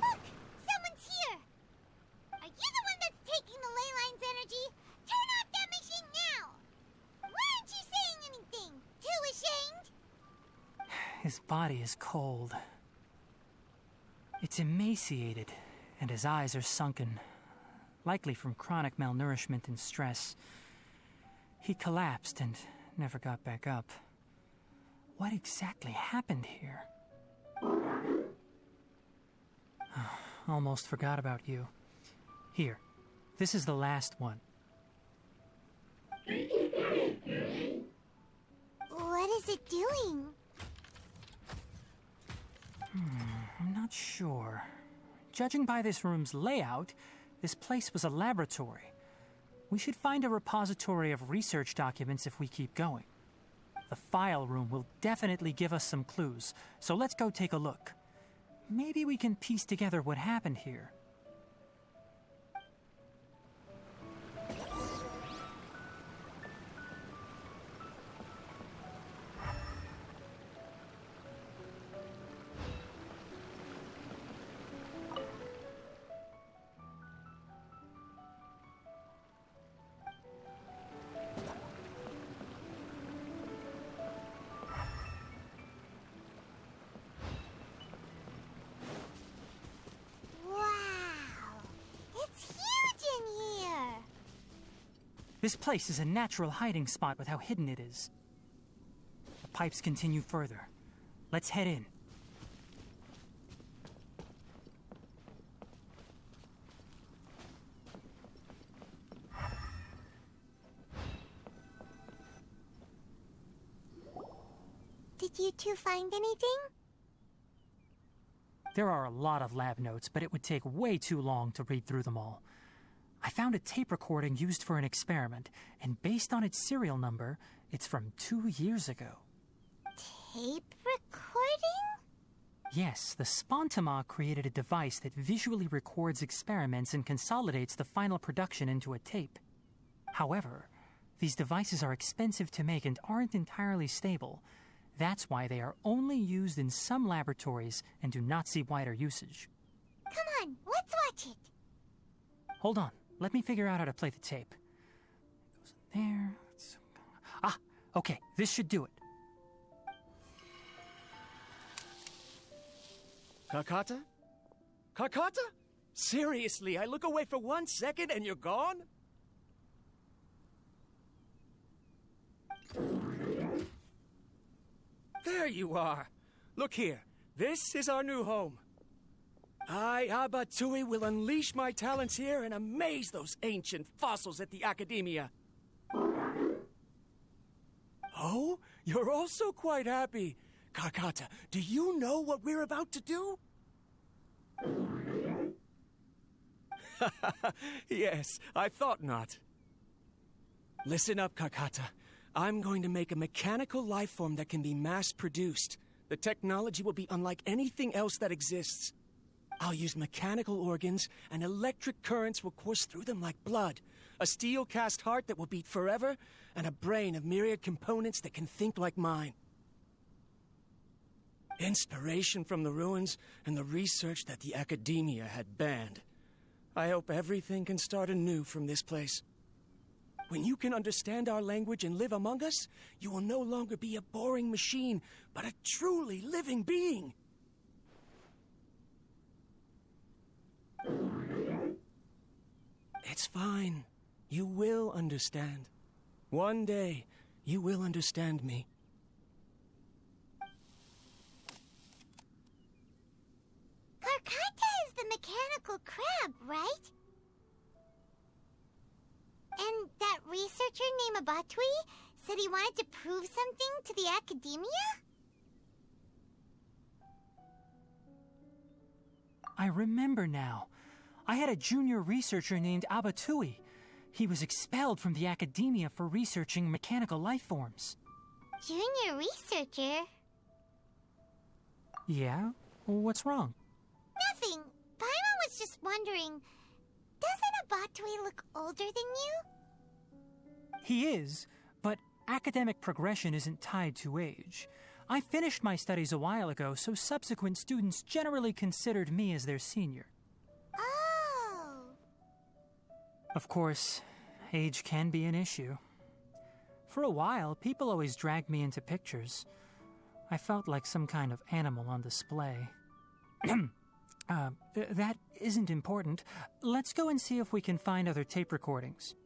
Speaker 2: Look! Someone's here! Are you the one that's taking the ley line's energy? Turn off that machine now! Why aren't you saying anything? Too ashamed?
Speaker 3: His body is cold. It's emaciated, and his eyes are sunken, likely from chronic malnourishment and stress. He collapsed and never got back up. What exactly happened here? Almost forgot about you. Here, this is the last one.
Speaker 2: What is it doing?
Speaker 3: I'm not sure. Judging by this room's layout, this place was a laboratory. We should find a repository of research documents if we keep going. The file room will definitely give us some clues, so let's go take a look. Maybe we can piece together what happened here. This place is a natural hiding spot with how hidden it is. The pipes continue further. Let's head in.
Speaker 2: Did you two find anything?
Speaker 3: There are a lot of lab notes, but it would take way too long to read through them all. I found a tape recording used for an experiment, and based on its serial number, it's from 2 years ago.
Speaker 2: Tape recording?
Speaker 3: Yes, the Spontama created a device that visually records experiments and consolidates the final production into a tape. However, these devices are expensive to make and aren't entirely stable. That's why they are only used in some laboratories and do not see wider usage.
Speaker 2: Come on, let's watch it.
Speaker 3: Hold on. Let me figure out how to play the tape. It goes there. Okay, this should do it.
Speaker 12: Kakata? Kakata? Seriously, I look away for 1 second and you're gone? There you are. Look here. This is our new home. I, Abatui, will unleash my talents here and amaze those ancient fossils at the Academia. Oh, you're also quite happy. Kakata, do you know what we're about to do? Yes, I thought not. Listen up, Kakata. I'm going to make a mechanical life form that can be mass-produced. The technology will be unlike anything else that exists. I'll use mechanical organs, and electric currents will course through them like blood. A steel-cast heart that will beat forever, and a brain of myriad components that can think like mine. Inspiration from the ruins and the research that the Academia had banned. I hope everything can start anew from this place. When you can understand our language and live among us, you will no longer be a boring machine, but a truly living being. It's fine. You will understand. One day, you will understand me.
Speaker 2: Karkata is the mechanical crab, right? And that researcher named Abatui said he wanted to prove something to the Academia?
Speaker 3: I remember now. I had a junior researcher named Abatui. He was expelled from the Academia for researching mechanical life forms.
Speaker 2: Junior researcher?
Speaker 3: Yeah? What's wrong?
Speaker 2: Nothing. Paimon was just wondering, doesn't Abatui look older than you?
Speaker 3: He is, but academic progression isn't tied to age. I finished my studies a while ago, so subsequent students generally considered me as their senior.
Speaker 2: Oh.
Speaker 3: Of course, age can be an issue. For a while, people always dragged me into pictures. I felt like some kind of animal on display. That isn't important. Let's go and see if we can find other tape recordings.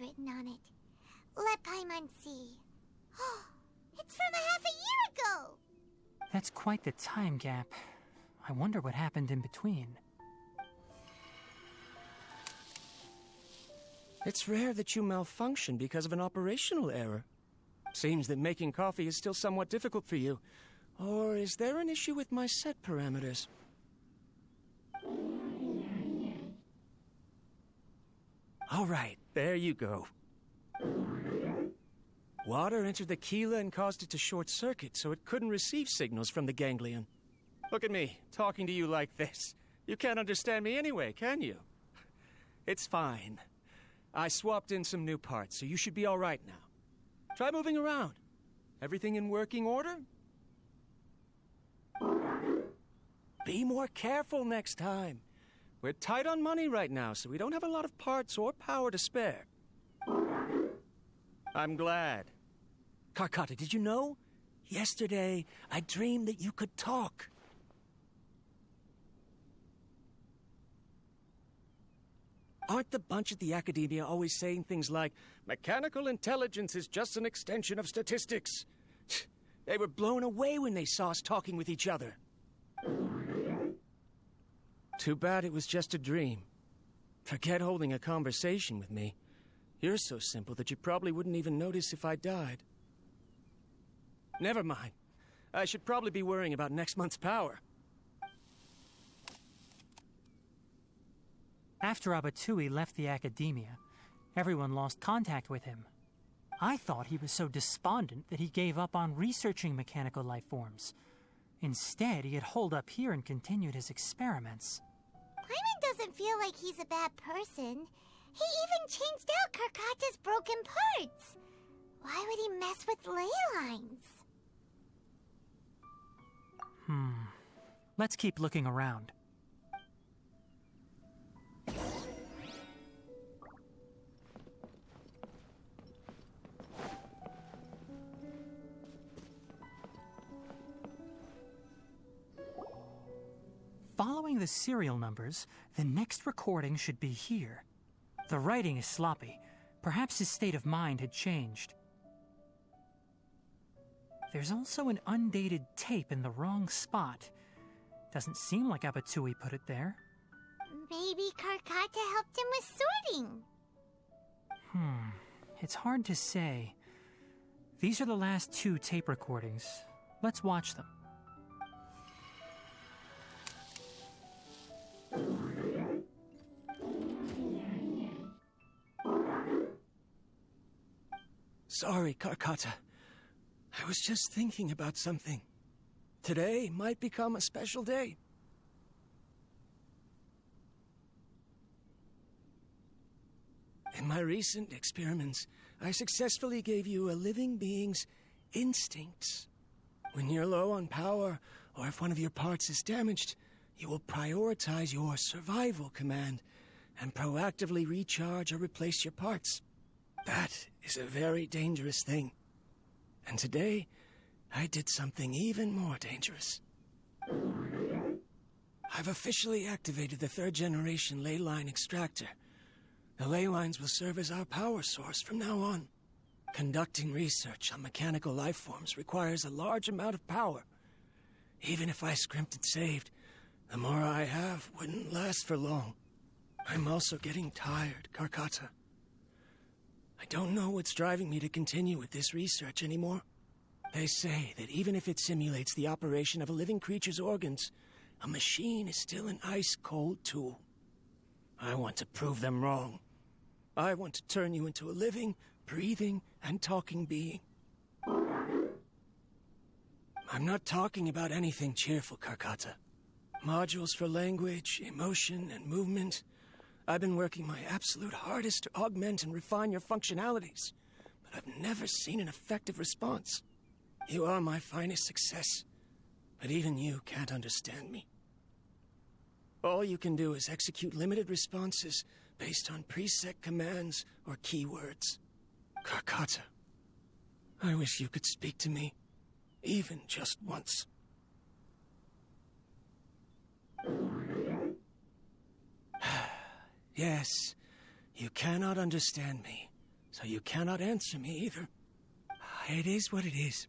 Speaker 2: Written on it. Let Paimon see. It's from half a year ago!
Speaker 3: That's quite the time gap. I wonder what happened in between.
Speaker 12: It's rare that you malfunction because of an operational error. Seems that making coffee is still somewhat difficult for you. Or is there an issue with my set parameters? All right, there you go. Water entered the Keela and caused it to short-circuit, so it couldn't receive signals from the ganglion. Look at me, talking to you like this. You can't understand me anyway, can you? It's fine. I swapped in some new parts, so you should be all right now. Try moving around. Everything in working order? Be more careful next time. We're tight on money right now, so we don't have a lot of parts or power to spare. I'm glad. Karkata, did you know? Yesterday, I dreamed that you could talk. Aren't the bunch at the academia always saying things like, mechanical intelligence is just an extension of statistics? They were blown away when they saw us talking with each other. Too bad it was just a dream. Forget holding a conversation with me. You're so simple that you probably wouldn't even notice if I died. Never mind. I should probably be worrying about next month's power.
Speaker 3: After Abatui left the academia, everyone lost contact with him. I thought he was so despondent that he gave up on researching mechanical life forms. Instead, he had holed up here and continued his experiments.
Speaker 2: Paimon doesn't feel like he's a bad person. He even changed out Karkata's broken parts. Why would he mess with ley lines?
Speaker 3: Let's keep looking around. Following the serial numbers, the next recording should be here. The writing is sloppy. Perhaps his state of mind had changed. There's also an undated tape in the wrong spot. Doesn't seem like Abatui put it there.
Speaker 2: Maybe Karkata helped him with sorting.
Speaker 3: It's hard to say. These are the last 2 tape recordings. Let's watch them.
Speaker 12: Sorry, Karkata. I was just thinking about something. Today might become a special day. In my recent experiments, I successfully gave you a living being's instincts. When you're low on power, or if one of your parts is damaged, you will prioritize your survival command and proactively recharge or replace your parts. That is a very dangerous thing. And today, I did something even more dangerous. I've officially activated the 3rd generation ley line extractor. The ley lines will serve as our power source from now on. Conducting research on mechanical life forms requires a large amount of power. Even if I scrimped and saved, the more I have wouldn't last for long. I'm also getting tired, Karkata. I don't know what's driving me to continue with this research anymore. They say that even if it simulates the operation of a living creature's organs, a machine is still an ice-cold tool. I want to prove them wrong. I want to turn you into a living, breathing, and talking being. I'm not talking about anything cheerful, Karkata. Modules for language, emotion, and movement. I've been working my absolute hardest to augment and refine your functionalities, but I've never seen an effective response. You are my finest success, but even you can't understand me. All you can do is execute limited responses based on preset commands or keywords. Karkata, I wish you could speak to me, even just once. Yes, you cannot understand me, so you cannot answer me either. It is what it is.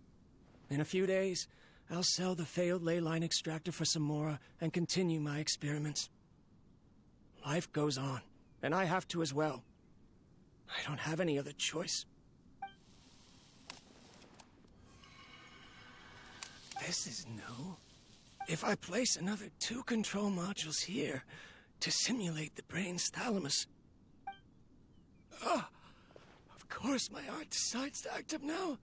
Speaker 12: In a few days, I'll sell the failed ley line extractor for some more and continue my experiments. Life goes on, and I have to as well. I don't have any other choice. This is new. If I place another 2 control modules here to simulate the brain's thalamus... of course my heart decides to act up now.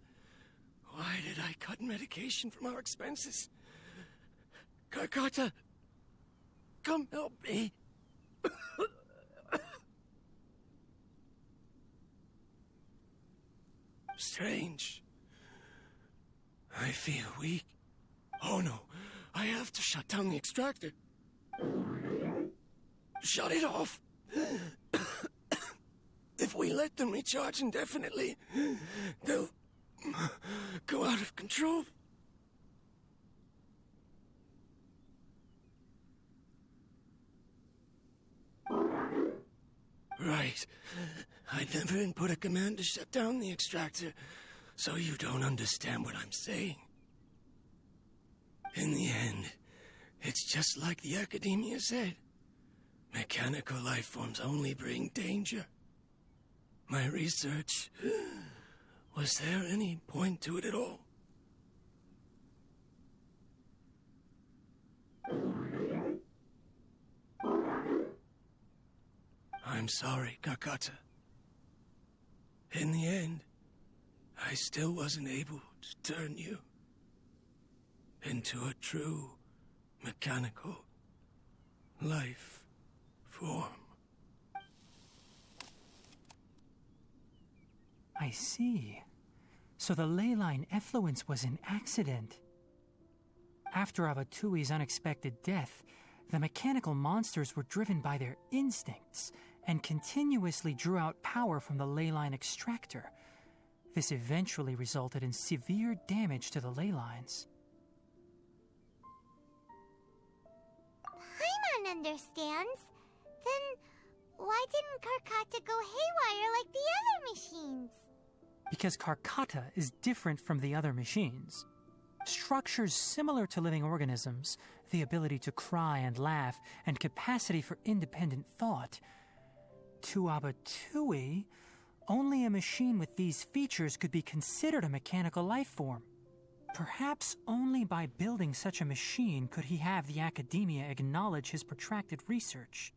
Speaker 12: Why did I cut medication from our expenses? Karkata, come help me. Strange. I feel weak. Oh no, I have to shut down the extractor. Shut it off. If we let them recharge indefinitely, they'll go out of control. Right. I never input a command to shut down the extractor, so you don't understand what I'm saying. In the end, it's just like the academia said. Mechanical life forms only bring danger. My research... Was there any point to it at all? I'm sorry, Kakata. In the end, I still wasn't able to turn you into a true mechanical life form.
Speaker 3: I see. So the ley line effluence was an accident. After Abatui's unexpected death, the mechanical monsters were driven by their instincts and continuously drew out power from the ley line extractor. This eventually resulted in severe damage to the ley lines.
Speaker 2: Paimon understands. Then why didn't Karkata go haywire like the other machines?
Speaker 3: Because Karkata is different from the other machines. Structures similar to living organisms, the ability to cry and laugh, and capacity for independent thought. To Abatui, only a machine with these features could be considered a mechanical life form. Perhaps only by building such a machine could he have the academia acknowledge his protracted research.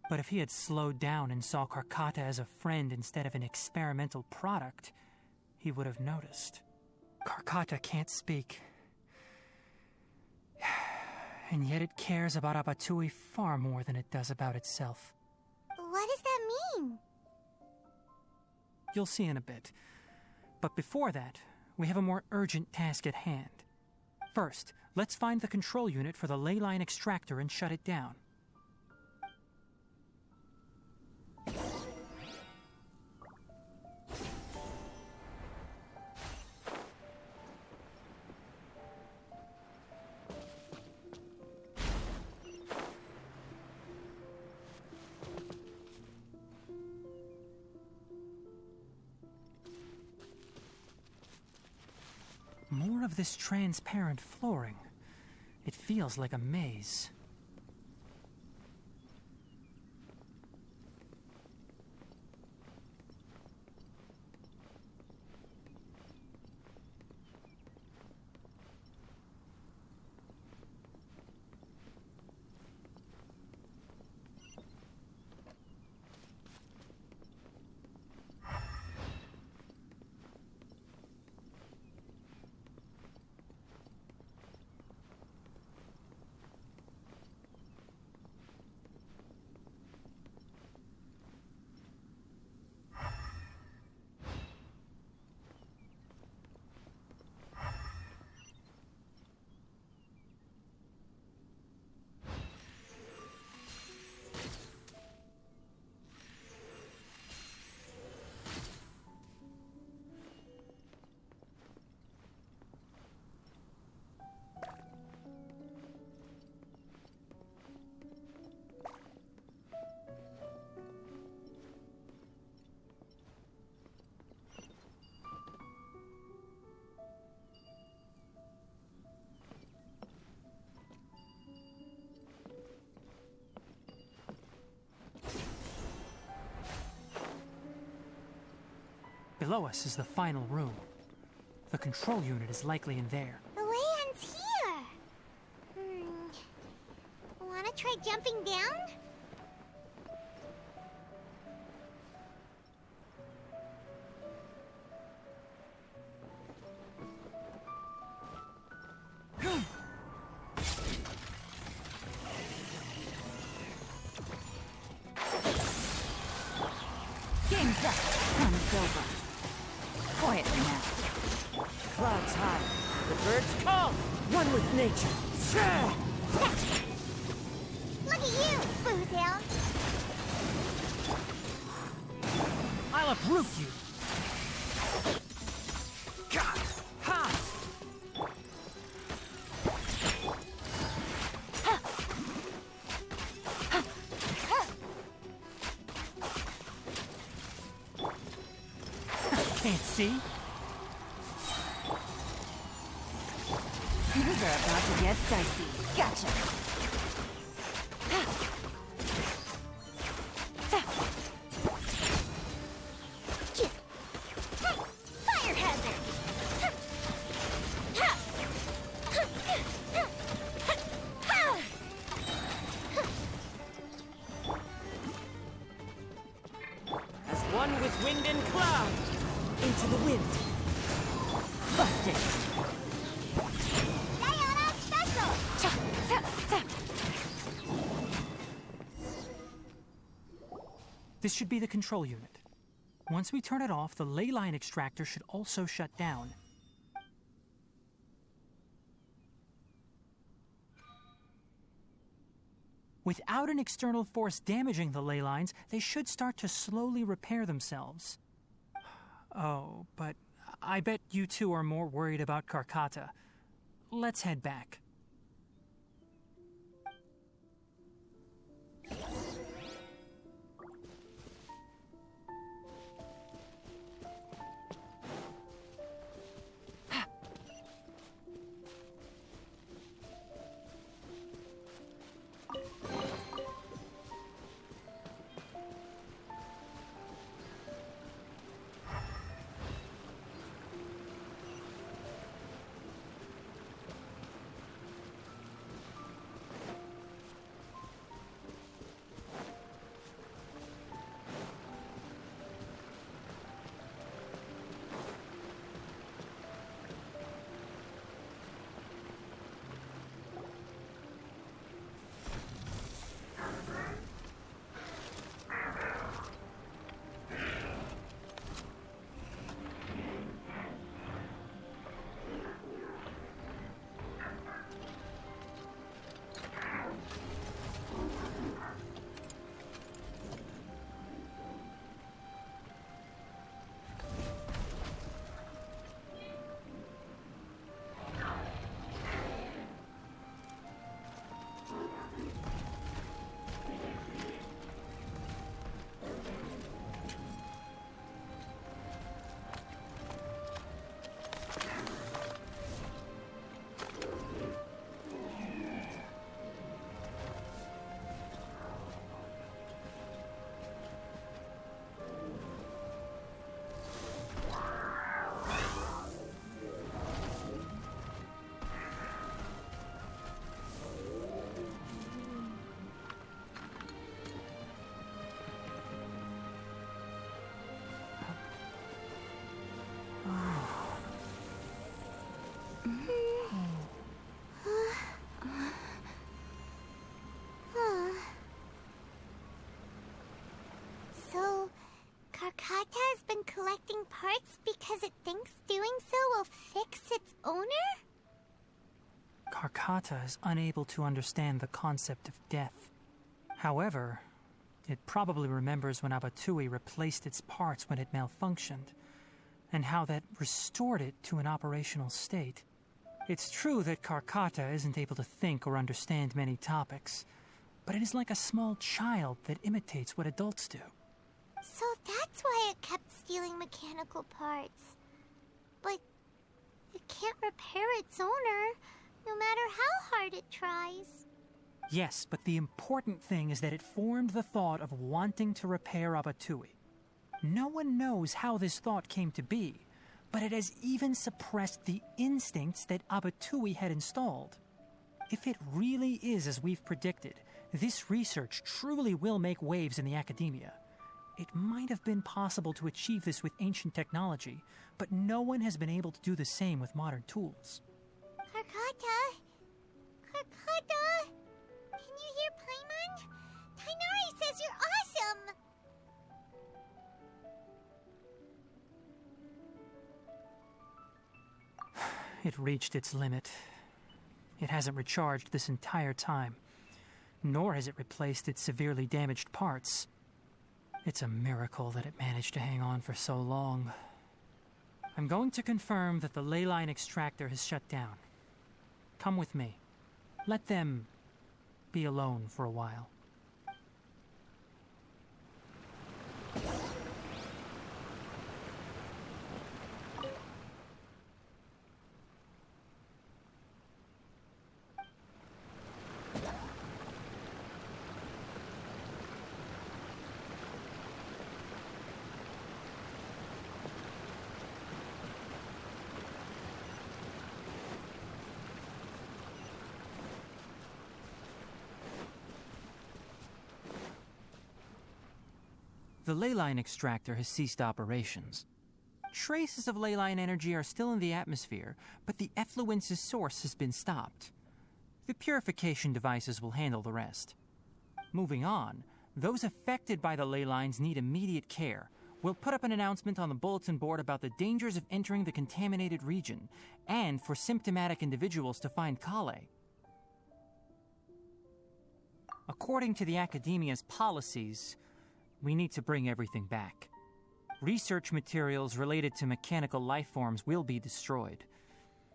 Speaker 3: But if he had slowed down and saw Karkata as a friend instead of an experimental product, he would have noticed. Karkata can't speak. And yet it cares about Abatui far more than it does about itself.
Speaker 2: What does that mean?
Speaker 3: You'll see in a bit. But before that, we have a more urgent task at hand. First, let's find the control unit for the ley line extractor and shut it down. More of this transparent flooring. It feels like a maze. Below us is the final room. The control unit is likely in there.
Speaker 2: The way ends here. Wanna try jumping down?
Speaker 11: Game's up. Sun's over. Quietly now.
Speaker 13: Clouds high. The birds call. One with nature.
Speaker 2: Look at you, Bootail.
Speaker 3: I'll uproot you! God! Ha! Can't see?
Speaker 11: Things are about to get dicey. Gotcha.
Speaker 2: Fire hazard!
Speaker 13: As one with wind and cloud. Into the wind. Busted.
Speaker 2: Diana Special!
Speaker 3: This should be the control unit. Once we turn it off, the ley line extractor should also shut down. Without an external force damaging the ley lines, they should start to slowly repair themselves. Oh, but I bet you two are more worried about Karkata. Let's head back.
Speaker 2: So, Karkata has been collecting parts because it thinks doing so will fix its owner?
Speaker 3: Karkata is unable to understand the concept of death. However, it probably remembers when Abatui replaced its parts when it malfunctioned, and how that restored it to an operational state. It's true that Karkata isn't able to think or understand many topics, but it is like a small child that imitates what adults do.
Speaker 2: So that's why it kept stealing mechanical parts. But it can't repair its owner, no matter how hard it tries.
Speaker 3: Yes, but the important thing is that it formed the thought of wanting to repair Abatui. No one knows how this thought came to be, but it has even suppressed the instincts that Abatui had installed. If it really is as we've predicted, this research truly will make waves in the academia. It might have been possible to achieve this with ancient technology, but no one has been able to do the same with modern tools.
Speaker 2: Karkata? Karkata? Can you hear Paimon? Tighnari says you're awesome!
Speaker 3: It reached its limit. It hasn't recharged this entire time, nor has it replaced its severely damaged parts. It's a miracle that it managed to hang on for so long. I'm going to confirm that the ley line extractor has shut down. Come with me. Let them be alone for a while. The ley line extractor has ceased operations. Traces of ley line energy are still in the atmosphere, but the effluence's source has been stopped. The purification devices will handle the rest. Moving on, those affected by the ley lines need immediate care. We'll put up an announcement on the bulletin board about the dangers of entering the contaminated region, and for symptomatic individuals to find Kale. According to the Academia's policies, we need to bring everything back. Research materials related to mechanical life forms will be destroyed,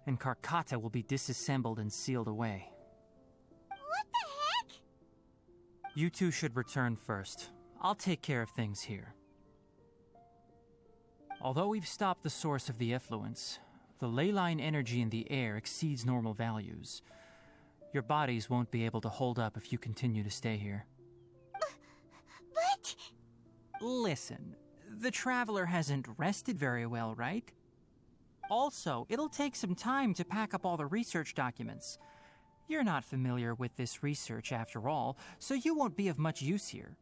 Speaker 3: and Karkata will be disassembled and sealed away.
Speaker 2: What the heck?
Speaker 3: You two should return first. I'll take care of things here. Although we've stopped the source of the effluence, the ley line energy in the air exceeds normal values. Your bodies won't be able to hold up if you continue to stay here.
Speaker 2: But...
Speaker 3: Listen, the Traveler hasn't rested very well, right? Also, it'll take some time to pack up all the research documents. You're not familiar with this research after all, so you won't be of much use here.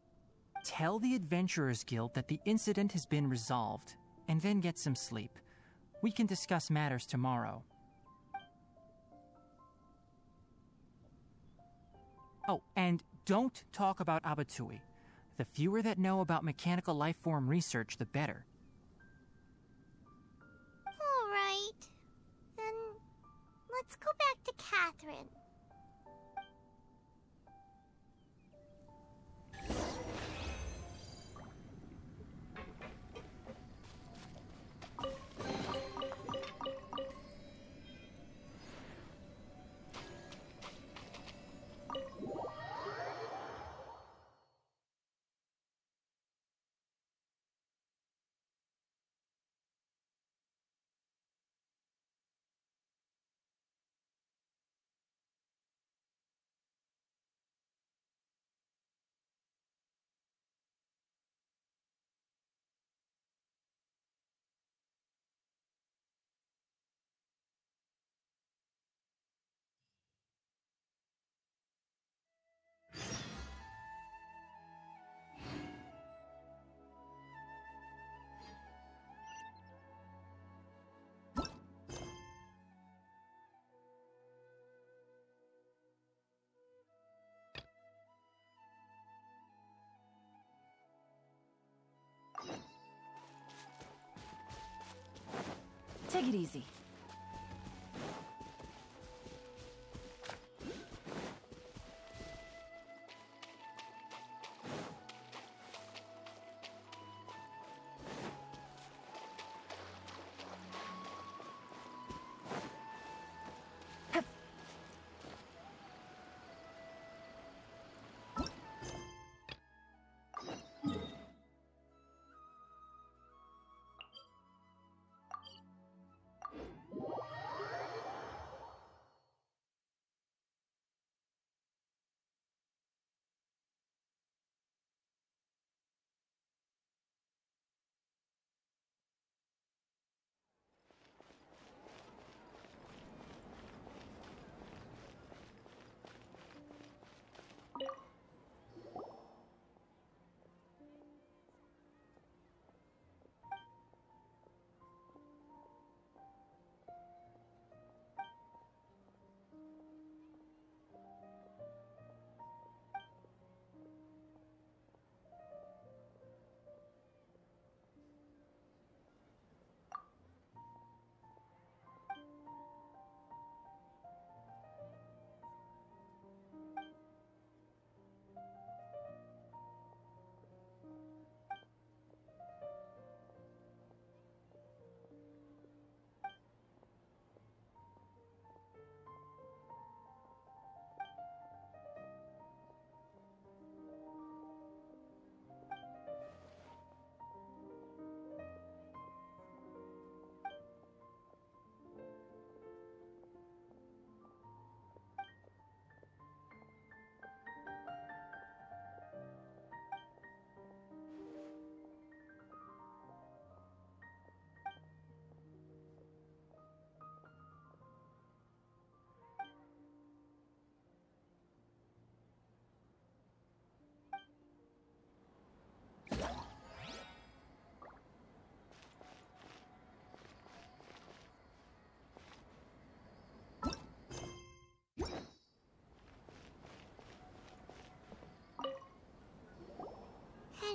Speaker 3: Tell the Adventurers Guild that the incident has been resolved, and then get some sleep. We can discuss matters tomorrow. Oh, and don't talk about Abatui. The fewer that know about mechanical life form research, the better.
Speaker 2: All right. Then let's go back to Catherine.
Speaker 11: Take it easy.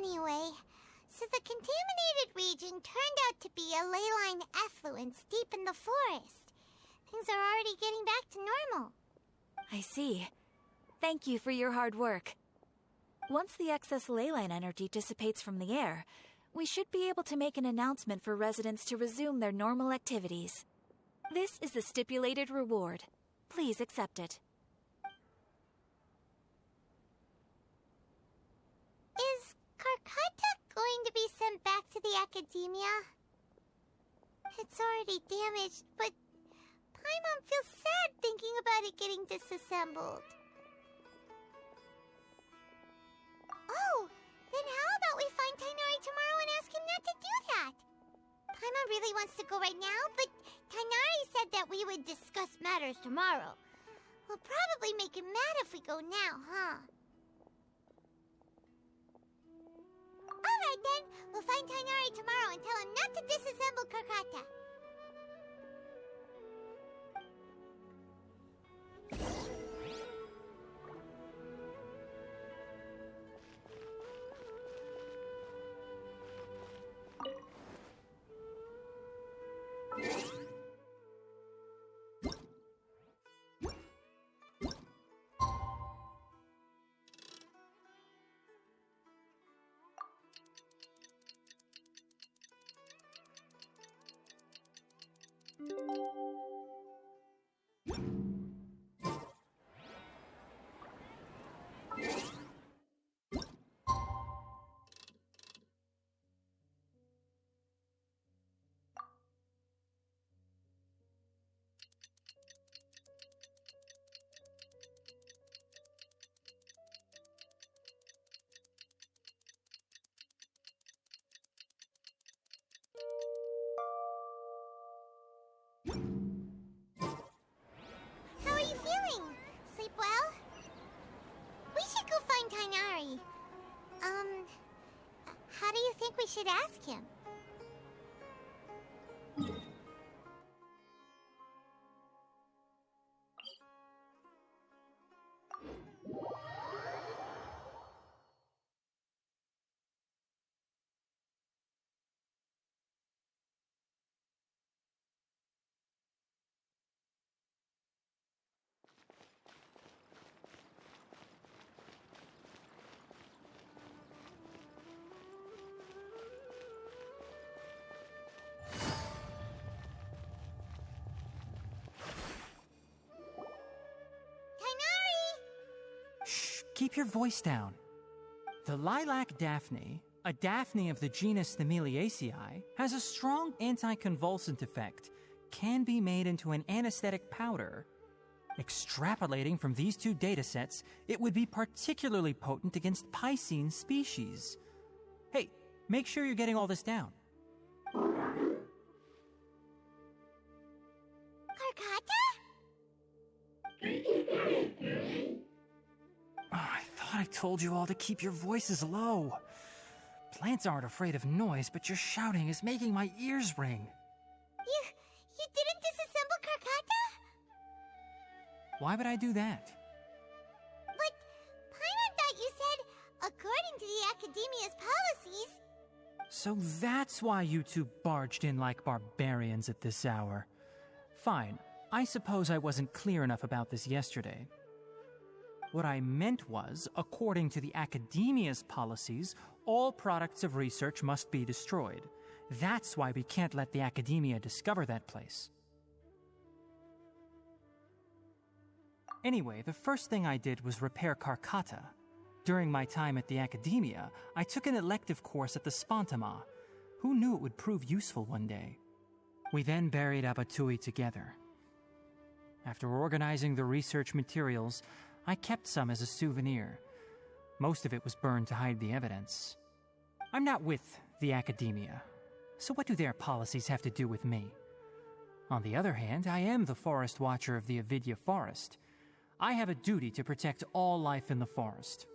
Speaker 2: Anyway, so the contaminated region turned out to be a ley line effluence deep in the forest. Things are already getting back to normal.
Speaker 1: I see. Thank you for your hard work. Once the excess ley line energy dissipates from the air, we should be able to make an announcement for residents to resume their normal activities. This is the stipulated reward. Please accept it.
Speaker 2: Is Karkata going to be sent back to the academia? It's already damaged, but Paimon feels sad thinking about it getting disassembled. Oh, then how about we find Tighnari tomorrow and ask him not to do that? Paimon really wants to go right now, but Tighnari said that we would discuss matters tomorrow. We'll probably make him mad if we go now, huh? Alright then, we'll find Tighnari tomorrow and tell him not to disassemble Karkata. How are you feeling? Sleep well? We should go find Tighnari. How do you think we should ask him?
Speaker 3: Keep your voice down. The lilac daphne, a daphne of the genus Thameliaceae, has a strong anticonvulsant effect, can be made into an anesthetic powder. Extrapolating from these two datasets, it would be particularly potent against Piscine species. Hey, make sure you're getting all this down.
Speaker 2: Karkata?
Speaker 3: I thought I told you all to keep your voices low. Plants aren't afraid of noise, but your shouting is making my ears ring.
Speaker 2: You didn't disassemble Karkata?
Speaker 3: Why would I do that?
Speaker 2: But Paimon thought you said, according to the Academia's policies...
Speaker 3: So that's why you two barged in like barbarians at this hour. Fine, I suppose I wasn't clear enough about this yesterday. What I meant was, according to the Academia's policies, all products of research must be destroyed. That's why we can't let the Academia discover that place. Anyway, the first thing I did was repair Karkata. During my time at the Academia, I took an elective course at the Spontama. Who knew it would prove useful one day? We then buried Abatui together. After organizing the research materials, I kept some as a souvenir. Most of it was burned to hide the evidence. I'm not with the Academia, so what do their policies have to do with me? On the other hand, I am the Forest Watcher of the Avidya Forest. I have a duty to protect all life in the forest.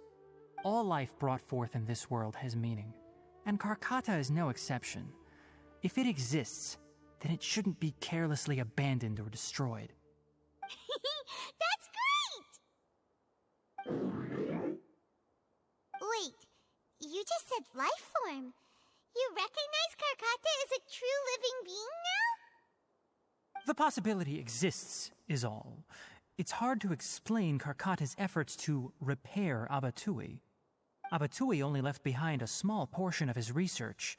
Speaker 3: All life brought forth in this world has meaning, and Karkata is no exception. If it exists, then it shouldn't be carelessly abandoned or destroyed.
Speaker 2: That's great! Wait, you just said with life form. You recognize Karkata as a true living being now?
Speaker 3: The possibility exists, is all. It's hard to explain Karkata's efforts to repair Abatui. Abatui only left behind a small portion of his research.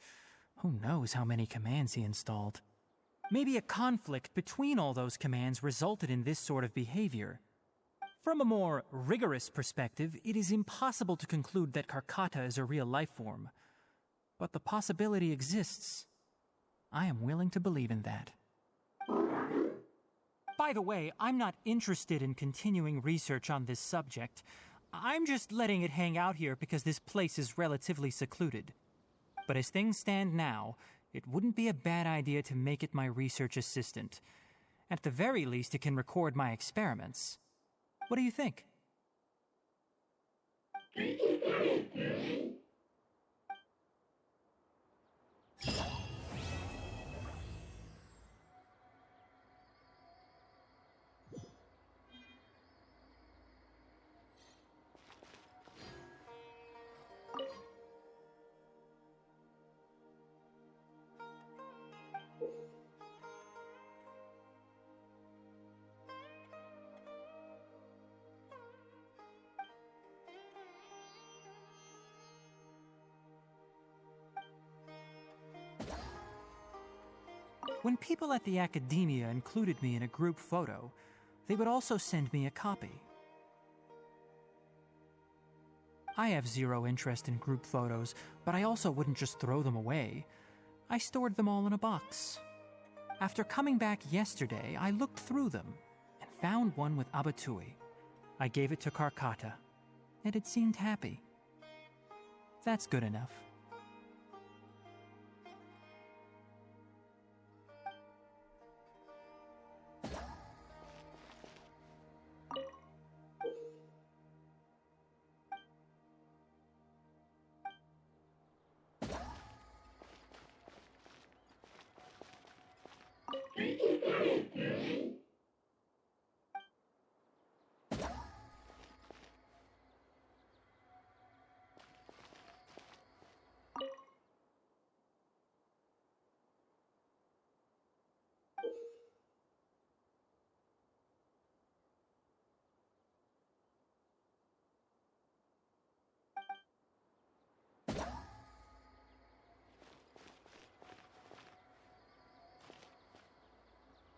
Speaker 3: Who knows how many commands he installed? Maybe a conflict between all those commands resulted in this sort of behavior. From a more rigorous perspective, it is impossible to conclude that Karkata is a real life form. But the possibility exists. I am willing to believe in that. By the way, I'm not interested in continuing research on this subject. I'm just letting it hang out here because this place is relatively secluded. But as things stand now, it wouldn't be a bad idea to make it my research assistant. At the very least, it can record my experiments. What do you think? When people at the academia included me in a group photo, they would also send me a copy. I have zero interest in group photos, but I also wouldn't just throw them away. I stored them all in a box. After coming back yesterday, I looked through them and found one with Abatui. I gave it to Karkata, and it seemed happy. That's good enough.